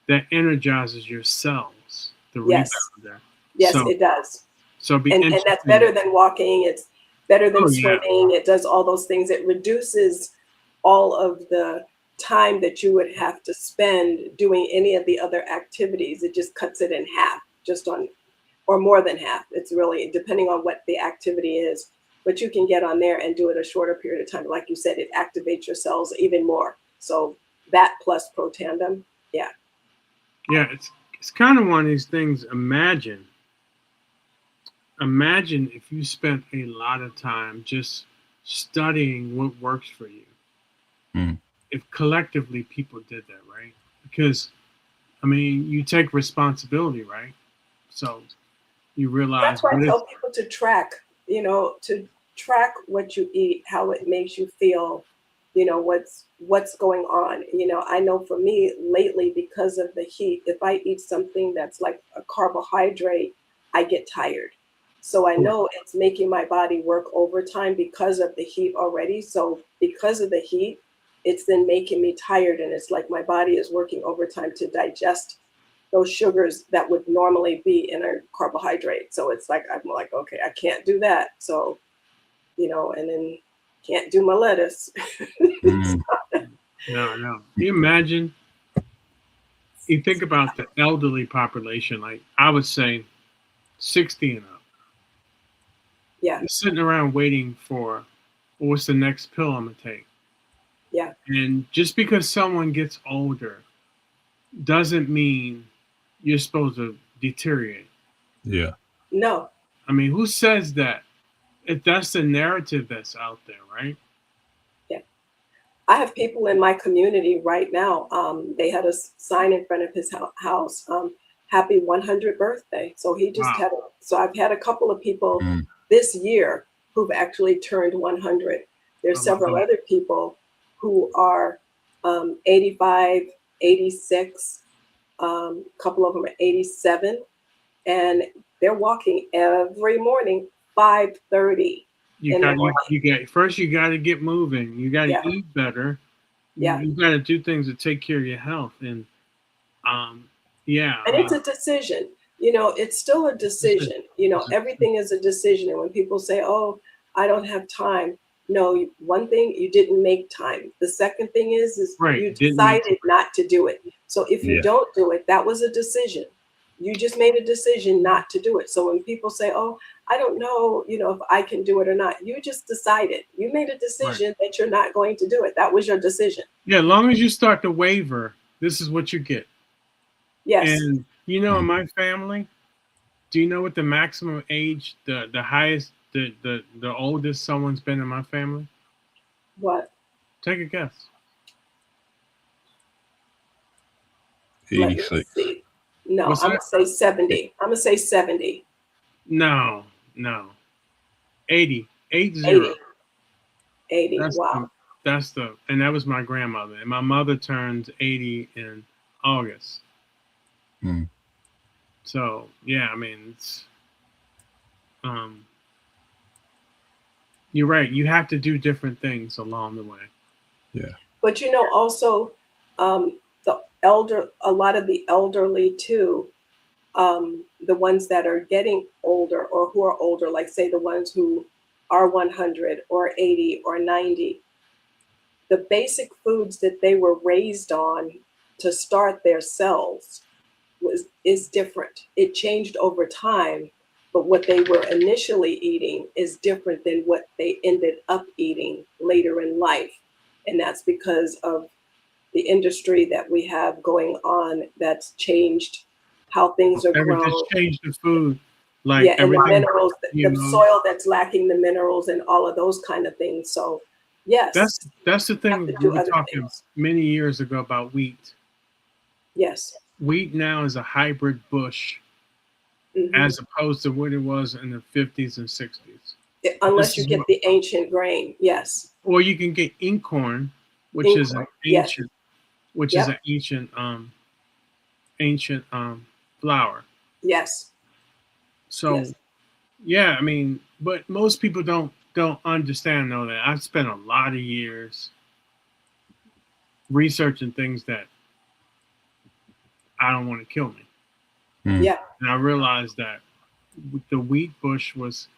that energizes your cells, the Yes. rebounder. Yes, So- it does. So it'd be And interesting. that's better than walking. It's better than Oh, yeah. swimming. It does all those things. It reduces all of the time that you would have to spend doing any of the other activities. It just cuts it in half, just on, or more than half. It's really depending on what the activity is. But you can get on there and do it a shorter period of time. Like you said, it activates your cells even more. So that plus Protandim, yeah. Yeah, it's kind of one of these things. Imagine if you spent a lot of time just studying what works for you. Mm. If collectively people did that, right? Because, I mean, you take responsibility, right? So you realize That's why I what tell is, people to track, you know, to track what you eat, how it makes you feel, you know, what's going on. You know, I know for me lately, because of the heat, if I eat something that's like a carbohydrate, I get tired. So I know it's making my body work overtime because of the heat already. So because of the heat, it's then making me tired. And it's like my body is working overtime to digest those sugars that would normally be in a carbohydrate. So it's like, I'm like, okay, I can't do that. So, you know, and then can't do my lettuce. Mm. no. Can you imagine? You think about the elderly population, like I would say 60 and up. Yeah, You're sitting around waiting for, well, what's the next pill I'm going to take? yeah. And just because someone gets older doesn't mean you're supposed to deteriorate. Yeah. No, I mean, who says that? If that's the narrative that's out there, right? I have people in my community right now. They had a sign in front of his house, happy 100th birthday. So he just Wow. so I've had a couple of people Mm. this year who've actually turned 100. There's Oh, several wow. other people who are 85, 86, a couple of them are 87, and they're walking every morning, 5:30. You in the got morning. you get first. You got to get moving. You got to Yeah. eat better. Yeah. You got to do things to take care of your health. And yeah, And it's a decision. It's still a decision. Everything is a decision. And when people say, "Oh, I don't have time," no, one thing, you didn't make time. The second thing is right. you Didn't make decided not to do it. So if you Yeah. don't do it, that was a decision. You just made a decision not to do it. So when people say, "Oh, I don't know, if I can do it or not," you just decided. You made a decision that you're not going to do it. That was your decision. Yeah, as long as you start to waver, this is what you get. Yes. And in my family, do you know what the maximum age, the highest, the oldest someone's been in my family? What? Take a guess. Let me 86. see. No, What's I'm that? gonna say 70. I'm gonna say 70. No, no. 80. 80. 80. 80. That's Wow. and that was my grandmother. And my mother turned 80 in August. Mm. So yeah, I mean it's you're right. You have to do different things along the way. Yeah. But also, a lot of the elderly too, the ones that are getting older or who are older, like say the ones who are 100 or 80 or 90, the basic foods that they were raised on to start their cells is different. It changed over time, but what they were initially eating is different than what they ended up eating later in life. And that's because of the industry that we have going on that's changed how things are Just grown. change the food, like Yeah, and the everything. minerals, the soil that's lacking the minerals and all of those kind of things. So yes, That's the you have to thing we do were other talking things. many years ago about wheat. Yes. Wheat now is a hybrid bush Hmm. as opposed to what it was in the 50s and 60s. Unless This you is get the ancient grain. Yes. or you can get inkhorn, which is an Incorn. Yes. Yep. ancient flour. Yes. So Yes. yeah, I mean, but most people don't understand though that I've spent a lot of years researching things that I don't want to kill me. Mm. Yeah. And I realized that the wheat bush was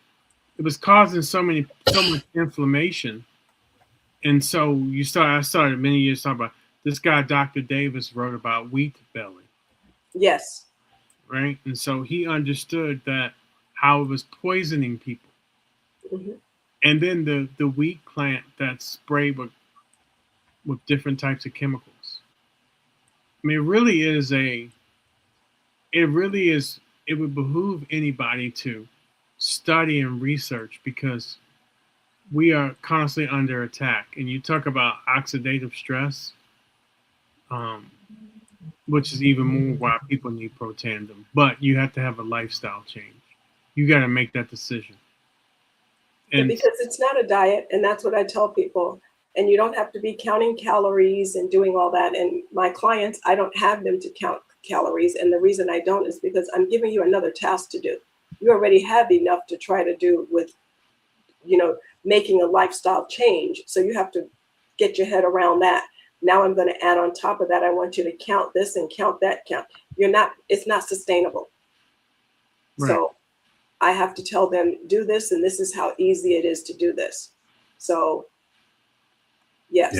causing so much inflammation. And so I started many years talking about this guy, Dr. Davis, wrote about wheat belly, Yes. right? And so he understood that how it was poisoning people. Hmm. And then the wheat plant that's sprayed with different types of chemicals. I mean, it really is, it would behoove anybody to study and research because we are constantly under attack. And you talk about oxidative stress, um, which is even more why people need Protandim. But you have to have a lifestyle change. You got to make that decision. Yeah, And because it's not a diet, and that's what I tell people. And you don't have to be counting calories and doing all that. And my clients, I don't have them to count calories. And the reason I don't is because I'm giving you another task to do. You already have enough to try to do with, making a lifestyle change. So you have to get your head around that. Now I'm going to add on top of that. I want you to count this and count that. It's not sustainable. right. So I have to tell them, do this, and this is how easy it is to do this. So, yes.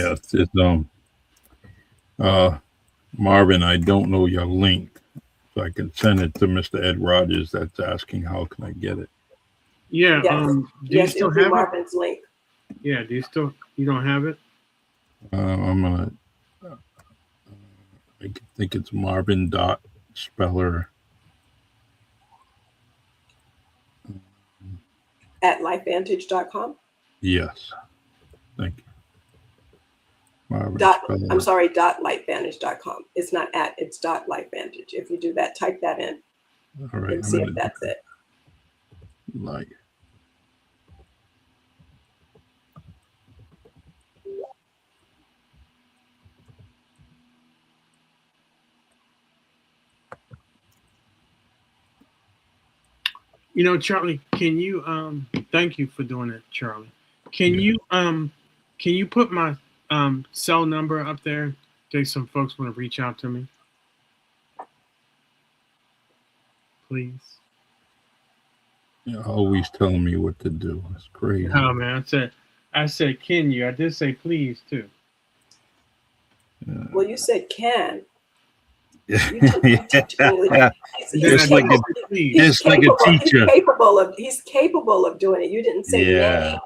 Yeah. Uh, Marvin, I don't know your link, so I can send it to Mr. Ed Rogers that's asking how can I get it. Yeah. Yes. Do you Yes, still it'll be have it? Marvin's link. Yeah. You don't have it? I'm gonna. I think it's Marvin dot Speller. At lifevantage.com. Yes. Thank you. Marvin Dot, I'm Speller. sorry, .lifevantage.com. It's not at, it's .lifevantage. If you do that, type that in All right. and I'm see gonna if do that's it. like. You know, Charlie, can you thank you for doing it, Charlie. Can Yeah. you put my cell number up there in case some folks want to reach out to me? Please. You're always telling me what to do. It's crazy. Oh man, I said can you? I did say please too. Well, you said can. You teach English. Yeah. And then I Just like did a say please. just like a teacher. He's capable of doing it. You didn't say Yeah. may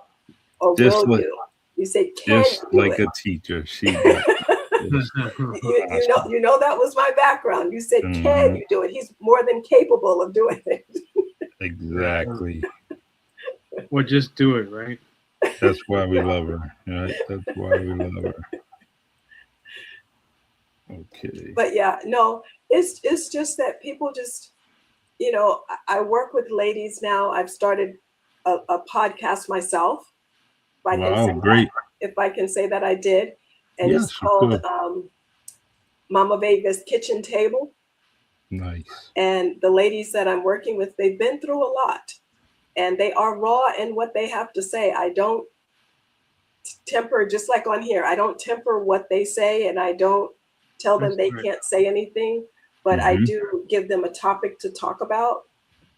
or Just will like you. You said can just you do like it. a teacher. She got this. You know that was my background. You said can Mhm. you do it? He's more than capable of doing it. Exactly. Well, just do it, right? That's why we love her. Right? That's why we love her. Okay. But yeah, no, it's just that people just, you know, I work with ladies now. I've started a podcast myself. If I can say Wow, great. if I can say that I did, and it's Yes, you called could. Mama Vega's Kitchen Table. Nice. And the ladies that I'm working with, they've been through a lot, and they are raw in what they have to say. I don't temper, just like on here. I don't temper what they say, and I don't tell them That's they right. can't say anything, but I Mhm. do give them a topic to talk about.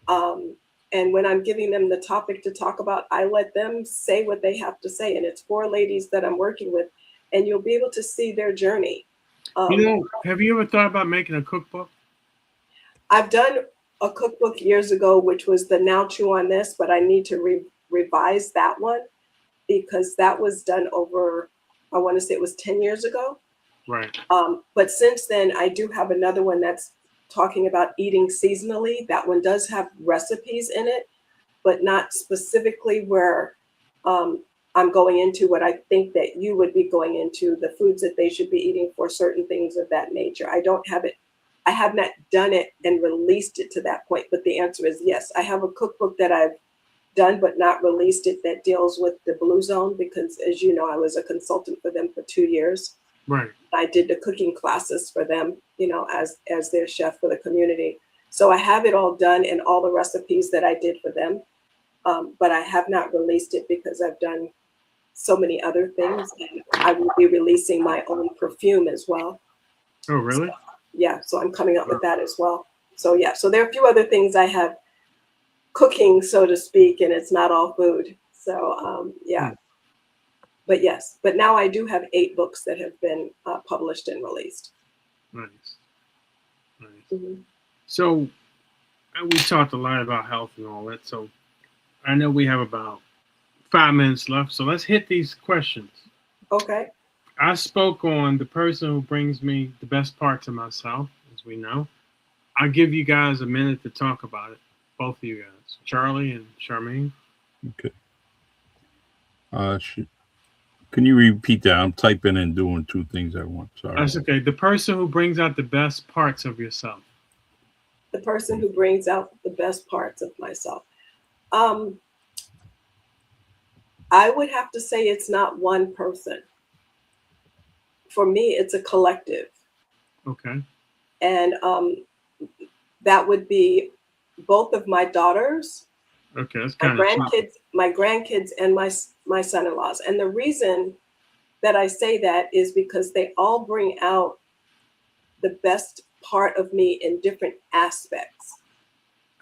Um, and when I'm giving them the topic to talk about, I let them say what they have to say. And it's 4 ladies that I'm working with, and you'll be able to see their journey. You know, have you ever thought about making a cookbook? I've done a cookbook years ago, which was the Now Chew on This, but I need to revise that one because that was done over, I want to say it was 10 years ago. Right. But since then, I do have another one that's talking about eating seasonally. That one does have recipes in it, but not specifically where I'm going into what I think that you would be going into, the foods that they should be eating for certain things of that nature. I don't have it. I have not done it and released it to that point, but the answer is yes. I have a cookbook that I've done but not released it that deals with the Blue Zone because, as you know, I was a consultant for them for 2 years. Right. I did the cooking classes for them, you know, as their chef for the community. So I have it all done and all the recipes that I did for them, but I have not released it because I've done so many other things, and I will be releasing my own perfume as well. Oh, really? Yeah, so I'm coming up with that as well. So yeah, so there are a few other things I have cooking, so to speak, and it's not all food. So yeah, but yes, but now I do have 8 books that have been published and released. Nice. Nice. Mhm. So we talked a lot about health and all that. So I know we have about 5 minutes left. So let's hit these questions. Okay. I spoke on the person who brings me the best parts of myself, as we know. I'll give you guys a minute to talk about it. Both of you guys, Charlie and Charmaine. Okay. Can you repeat that? I'm typing and doing 2 things at once. Sorry. That's okay. The person who brings out the best parts of yourself. The person who brings out the best parts of myself. I would have to say it's not one person. For me, it's a collective. Okay. And that would be both of my daughters, Okay, that's my kind of grandkids, and my son-in-laws. And the reason that I say that is because they all bring out the best part of me in different aspects.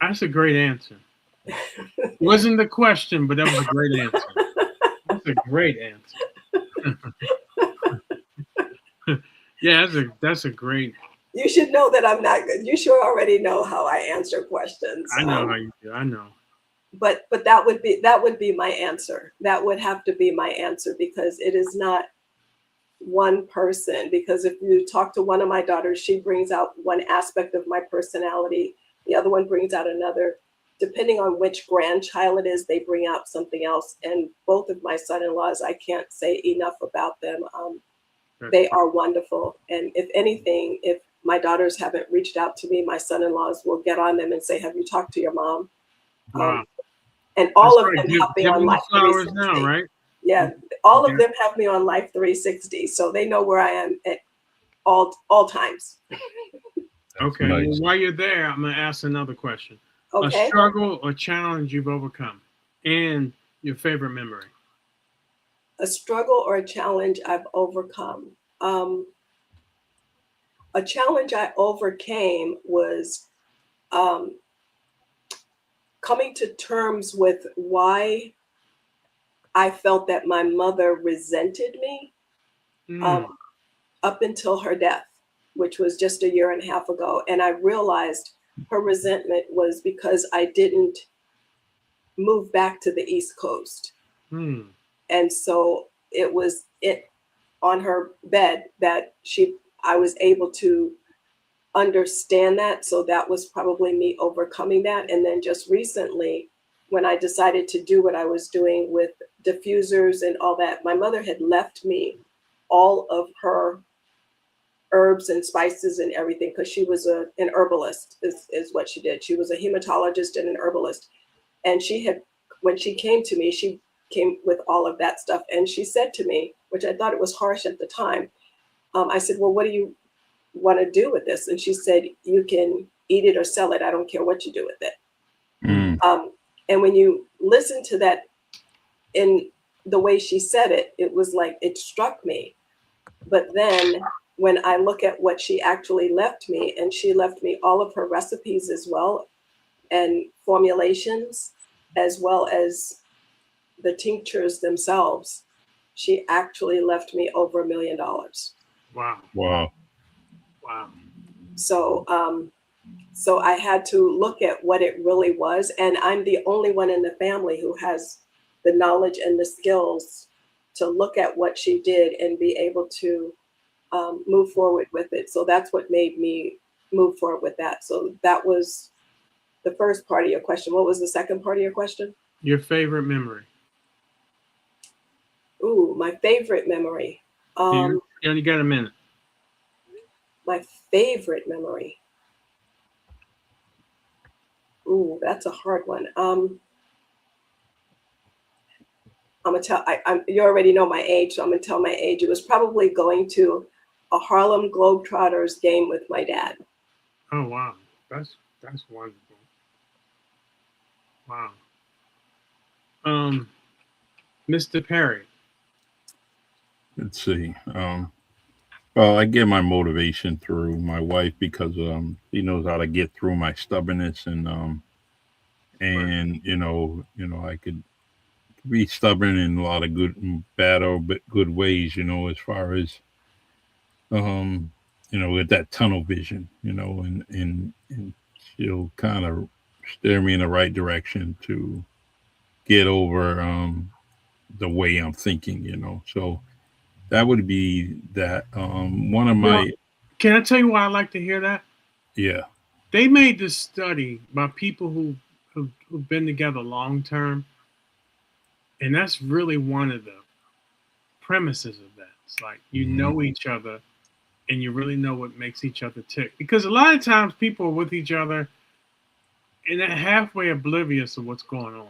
That's a great answer. Wasn't the question, but that was a great answer. That's a great answer. Yeah, that's a great. You should know that I'm not good. You should already know how I answer questions. I know how you do. I know. But that would be my answer. That would have to be my answer because it is not one person. Because if you talk to one of my daughters, she brings out one aspect of my personality. The other one brings out another. Depending on which grandchild it is, they bring out something else. And both of my son-in-laws, I can't say enough about them. They are wonderful. And if anything, if my daughters haven't reached out to me, my son-in-laws will get on them and say, "Have you talked to your mom?" Wow. And all That's of right. them have me Give on them the Life flowers 360. now, right? Yeah, all of Okay. them have me on Life 360, so they know where I am at all times. Okay. Nice. Well, while you're there, I'm gonna ask another question. A Okay. struggle or challenge you've overcome, and your favorite memory. A struggle or a challenge I've overcome. A challenge I overcame was um, coming to terms with why I felt that my mother resented me up until her death, which was just a year and a half ago. And I realized her resentment was because I didn't move back to the East Coast. And so it was on her bed that I was able to understand that. So that was probably me overcoming that. And then just recently, when I decided to do what I was doing with diffusers and all that, my mother had left me all of her herbs and spices and everything, because she was an herbalist is what she did. She was a hematologist and an herbalist. And when she came to me, she came with all of that stuff. And she said to me, which I thought it was harsh at the time, I said, well, what do you want to do with this? And she said, you can eat it or sell it. I don't care what you do with it. And when you listen to that in the way she said it, it was like, it struck me. But then when I look at what she actually left me, and she left me all of her recipes as well, and formulations, as well as the tinctures themselves, she actually left me over $1 million. Wow. So I had to look at what it really was. And I'm the only one in the family who has the knowledge and the skills to look at what she did and be able to move forward with it. So that's what made me move forward with that. So that was the first part of your question. What was the second part of your question? Your favorite memory. Ooh, my favorite memory. You only got a minute. My favorite memory. Ooh, that's a hard one. I'm gonna tell. You already know my age, so I'm gonna tell my age. It was probably going to a Harlem Globetrotters game with my dad. Oh wow, that's wonderful. Wow. Mr. Perry. Let's see. Well, I get my motivation through my wife because she knows how to get through my stubbornness, and I could be stubborn in a lot of good and bad or good ways, as far as with that tunnel vision, and she'll kind of steer me in the right direction to get over the way I'm thinking. So that would be that. One of my. Can I tell you why I like to hear that? Yeah. They made this study by people who've been together long term, and that's really one of the premises of that. It's like you know each other, and you really know what makes each other tick. Because a lot of times people are with each other, and they're halfway oblivious of what's going on.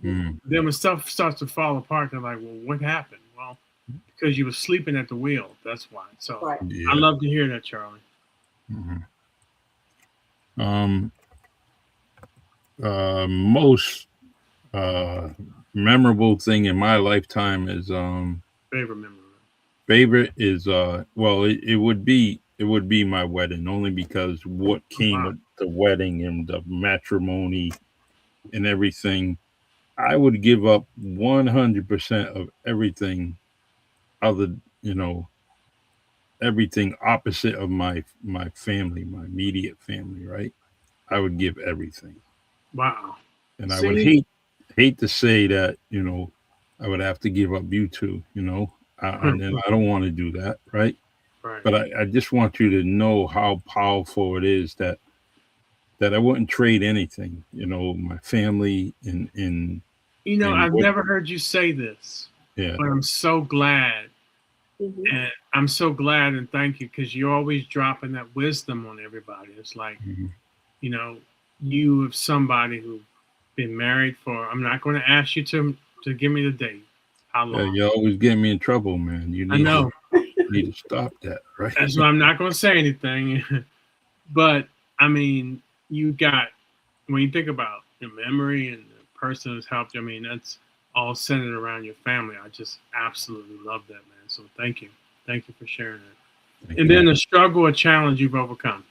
Then when stuff starts to fall apart, they're like, well, what happened? Well, because you were sleeping at the wheel. That's why. So I love to hear that, Charlie. Most memorable thing in my lifetime is favorite memory. Favorite is it would be my wedding, only because what came with the wedding and the matrimony and everything. I would give up 100% of everything other, everything opposite of my family, my immediate family, right? I would give everything. Wow. And I would hate to say that, I would have to give up you two, and I don't want to do that, right? But I just want you to know how powerful it is that I wouldn't trade anything, my family and I've never heard you say this. Yeah. But I'm so glad. And I'm so glad and thank you, because you're always dropping that wisdom on everybody. It's like, you have somebody who's been married for, I'm not going to ask you to give me the date. How long? Yeah, you always get me in trouble, man. You need to stop that, right? That's why I'm not going to say anything. But I mean, you got when you think about the memory and the person who's helped you, I mean, that's all centered around your family. I just absolutely love that, man. So thank you. Thank you for sharing it. Thank And you. then a struggle or challenge you've overcome.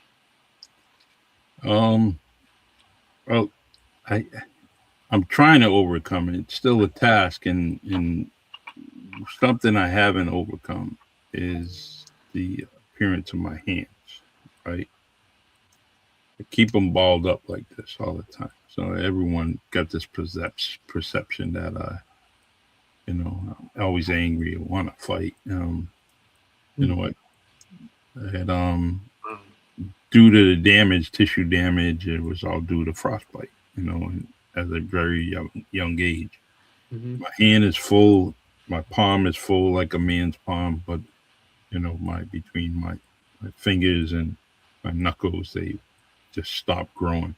Well, I I'm trying to overcome it. It's still a task, and something I haven't overcome is the appearance of my hands. Right, I keep them balled up like this all the time, so everyone got this perception that I'm always angry or want to fight. You know what? I had Um, due to the damage, tissue damage, it was all due to frostbite. And at a very young age. mhm. My hand is full, my palm is full like a man's palm, but my between my fingers and my knuckles, they just stopped growing.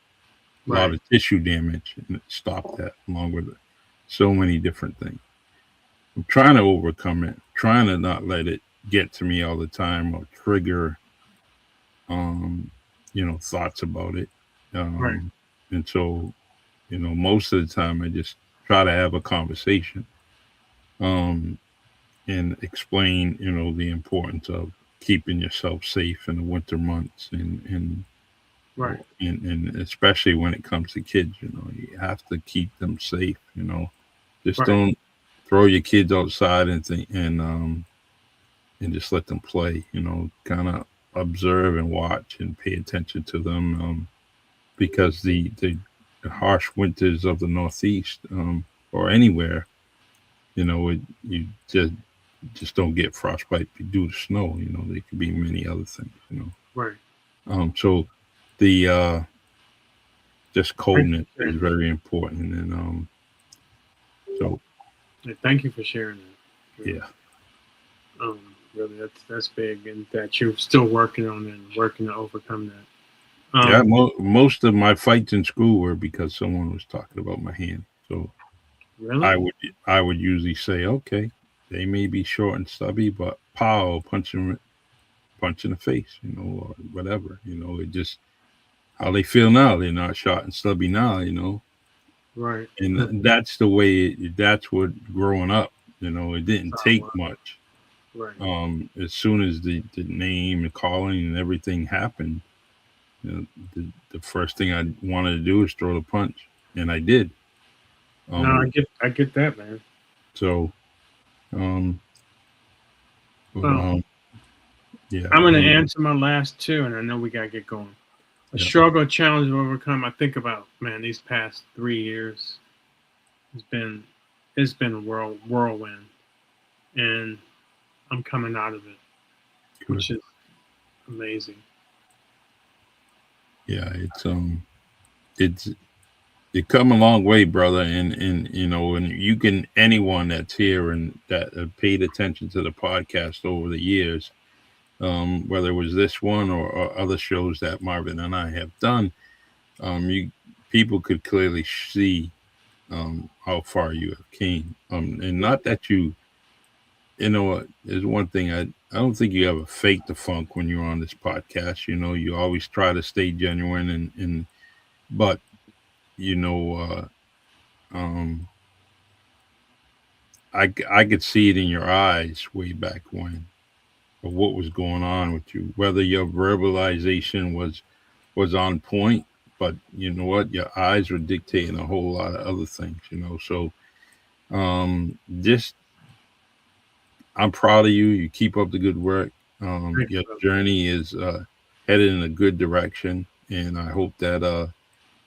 A lot Right. of tissue damage, and it stopped that, along with so many different things. I'm trying to overcome it, trying to not let it get to me all the time or trigger, um, thoughts about it. Right. And so, most of the time I just try to have a conversation, um, and explain, the importance of keeping yourself safe in the winter months, Right. and especially when it comes to kids. You have to keep them safe. Just Right. don't throw your kids outside and just let them play. Kind of observe and watch and pay attention to them, because the harsh winters of the Northeast, or anywhere, you just don't get frostbite due to snow. There could be many other things. Right. So the just Thank you coldness for is sharing very important, and so that. Thank you for sharing that. yeah, Really, that's big, and that you're still working on it and working to overcome that. yeah. Most of my fights in school were because someone was talking about my hand. So I Really? would I would usually say, okay, they may be short and stubby, but pow, punch in the face, or whatever. It just how they feel now. They're not short and stubby now. Right. And that's the way. That's what growing up. It didn't Oh, take wow. much. Right. As soon as the name and calling and everything happened, the first thing I wanted to do is throw the punch, and I did. No, Um, I get that, man. so, um, Well, um, yeah, I'm going to answer my last two, and I know we got to get going. A yeah, struggle, challenge to overcome. I think about, man, these past 3 years has been it's been a whirlwind, and I'm coming out of it, good. which is amazing. Yeah, it's you come a long way, brother, and you can anyone that's here and that have paid attention to the podcast over the years, whether it was this one or other shows that Marvin and I have done, you people could clearly see, how far you have came, and not that there's one thing I don't think you ever fake the funk when you're on this podcast. You always try to stay genuine, and but you know. Um, I could see it in your eyes way back when, of what was going on with you. Whether your verbalization was on point, but you know what, your eyes were dictating a whole lot of other things. So, just I'm proud of you. You keep up the good work. Thank Your you, journey is headed in a good direction, and I hope that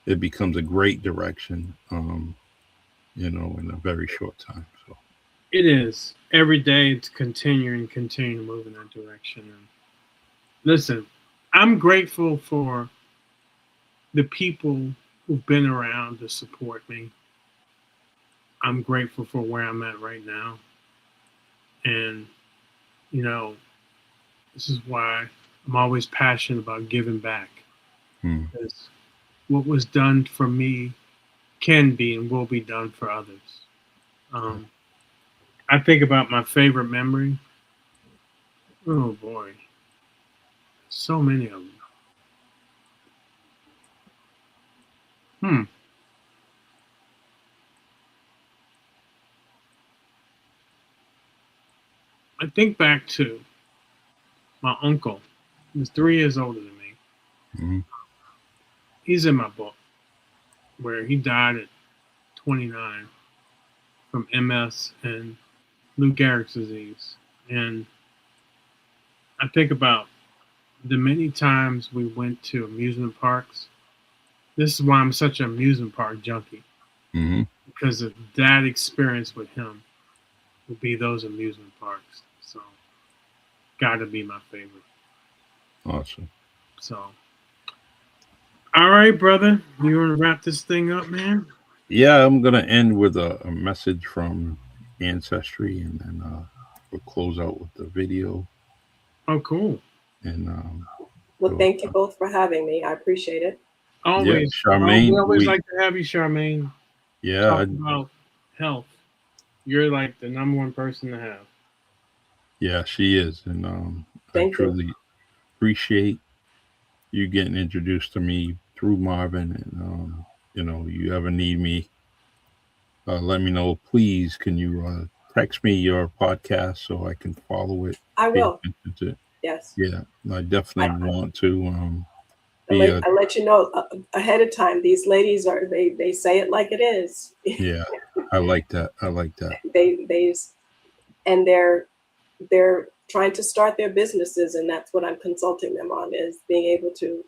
it becomes a great direction. In a very short time. So. it is every day. It's continue to move in that direction. And listen, I'm grateful for the people who've been around to support me. I'm grateful for where I'm at right now. And, you know, this is why I'm always passionate about giving back. Hmm. Because what was done for me can be and will be done for others. Um, I think about my favorite memory. Oh boy, so many of them. Hmm. I think back to my uncle. He's 3 years older than me. Mm-hmm. He's in my book, where he died at 29 from MS and Lou Gehrig's disease. And I think about the many times we went to amusement parks. This is why I'm such an amusement park junkie, Mm-hmm. because of that experience with him would be those amusement parks. So, gotta be my favorite. Awesome. So, all right, brother, you want to wrap this thing up, man? Yeah, I'm gonna end with a message from Ancestry, and then we'll close out with the video. Oh, cool. And Well, so, thank you both for having me. I appreciate it. yeah, Always. Oh, we Charmaine, always like to have you, Charmaine. yeah, Talk about health. You're like the number one person to have. yeah, she is, and I Thank you. truly appreciate you getting introduced to me through Marvin. And you ever need me, let me know. Please, can you text me your podcast so I can follow it, I pay will. attention to it? Yes. Yeah, I I, definitely want to be I a let you know ahead of time. These ladies are they say it like it is. yeah. I like that. I like that. they and they're trying to start their businesses, and that's what I'm consulting them on, is being able to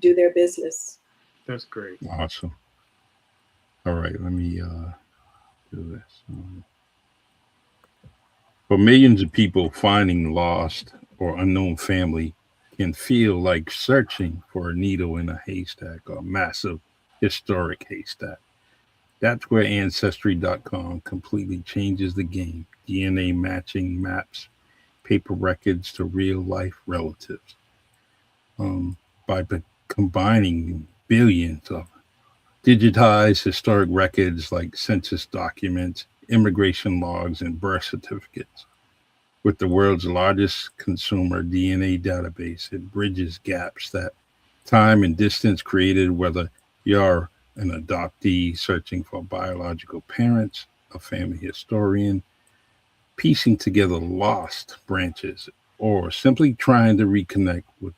do their business. That's great. Awesome. All right, let me do this. For millions of people, finding lost or unknown family can feel like searching for a needle in a haystack, or a massive historic haystack. That's where Ancestry.com completely changes the game. DNA matching maps paper records to real life relatives, by combining billions of digitized historic records like census documents, immigration logs, and birth certificates. With the world's largest consumer DNA database, it bridges gaps that time and distance created, whether you're an adoptee searching for biological parents, a family historian piecing together lost branches, or simply trying to reconnect with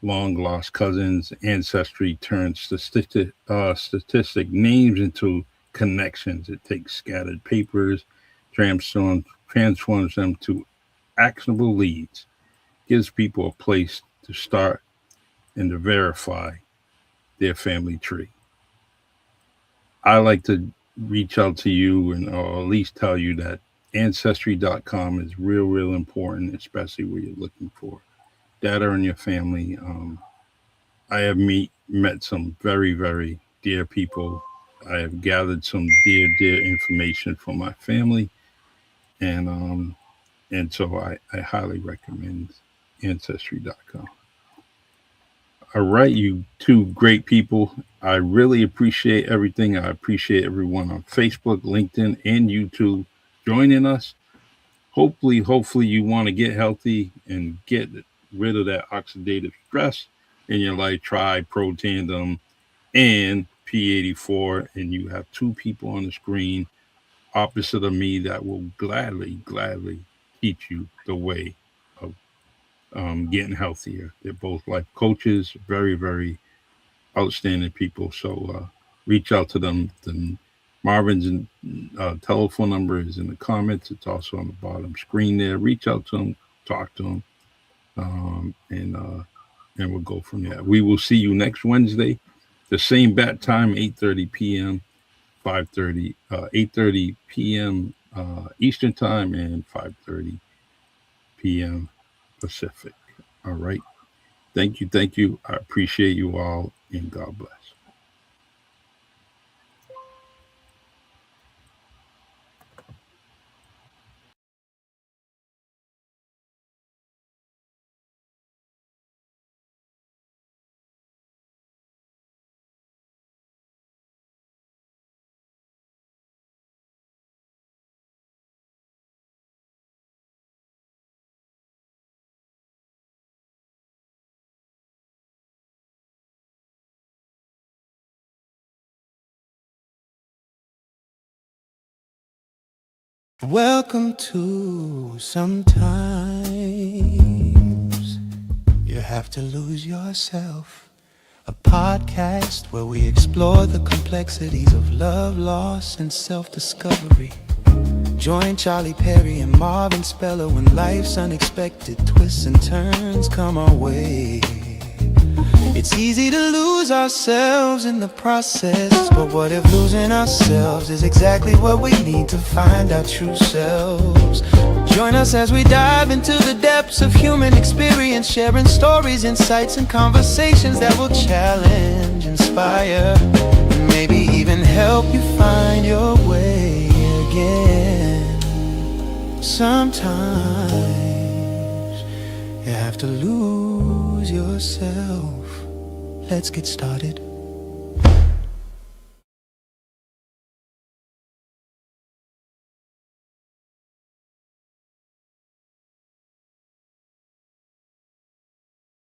long lost cousins. Ancestry turns statistic names into connections. It takes scattered papers, transforms them to actionable leads, gives people a place to start and to verify their family tree. I like to reach out to you and or at least tell you that Ancestry.com is real important, especially where you're looking for data on your family. I have met some very dear people. I have gathered some dear information from my family, and so I highly recommend Ancestry.com. All right, you two great people. I really appreciate everything. I appreciate everyone on Facebook, LinkedIn, and YouTube joining us. Hopefully, you want to get healthy and get rid of that oxidative stress in your life. Try Protandim and P84, and you have two people on the screen opposite of me that will gladly teach you the way of getting healthier. They're both life coaches, very outstanding people. So reach out to them. Marvin's telephone number is in the comments. It's also on the bottom screen there. Reach out to them, talk to them, and we'll go from there. We will see you next Wednesday, the same bat time, 8:30 p.m., 8:30 p.m. Eastern time, and 5:30 p.m. Pacific. All right. Thank you. I appreciate you all, and God bless. Welcome to Sometimes You Have to Lose Yourself, a podcast where we explore the complexities of love, loss, and self-discovery. Join Charlie Perry and Marvin Speller when life's unexpected twists and turns come our way. It's easy to lose ourselves in the process, but what if losing ourselves is exactly what we need to find our true selves? Join us as we dive into the depths of human experience, sharing stories, insights, and conversations that will challenge, inspire, and maybe even help you find your way again. Sometimes you have to lose yourself. Let's get started.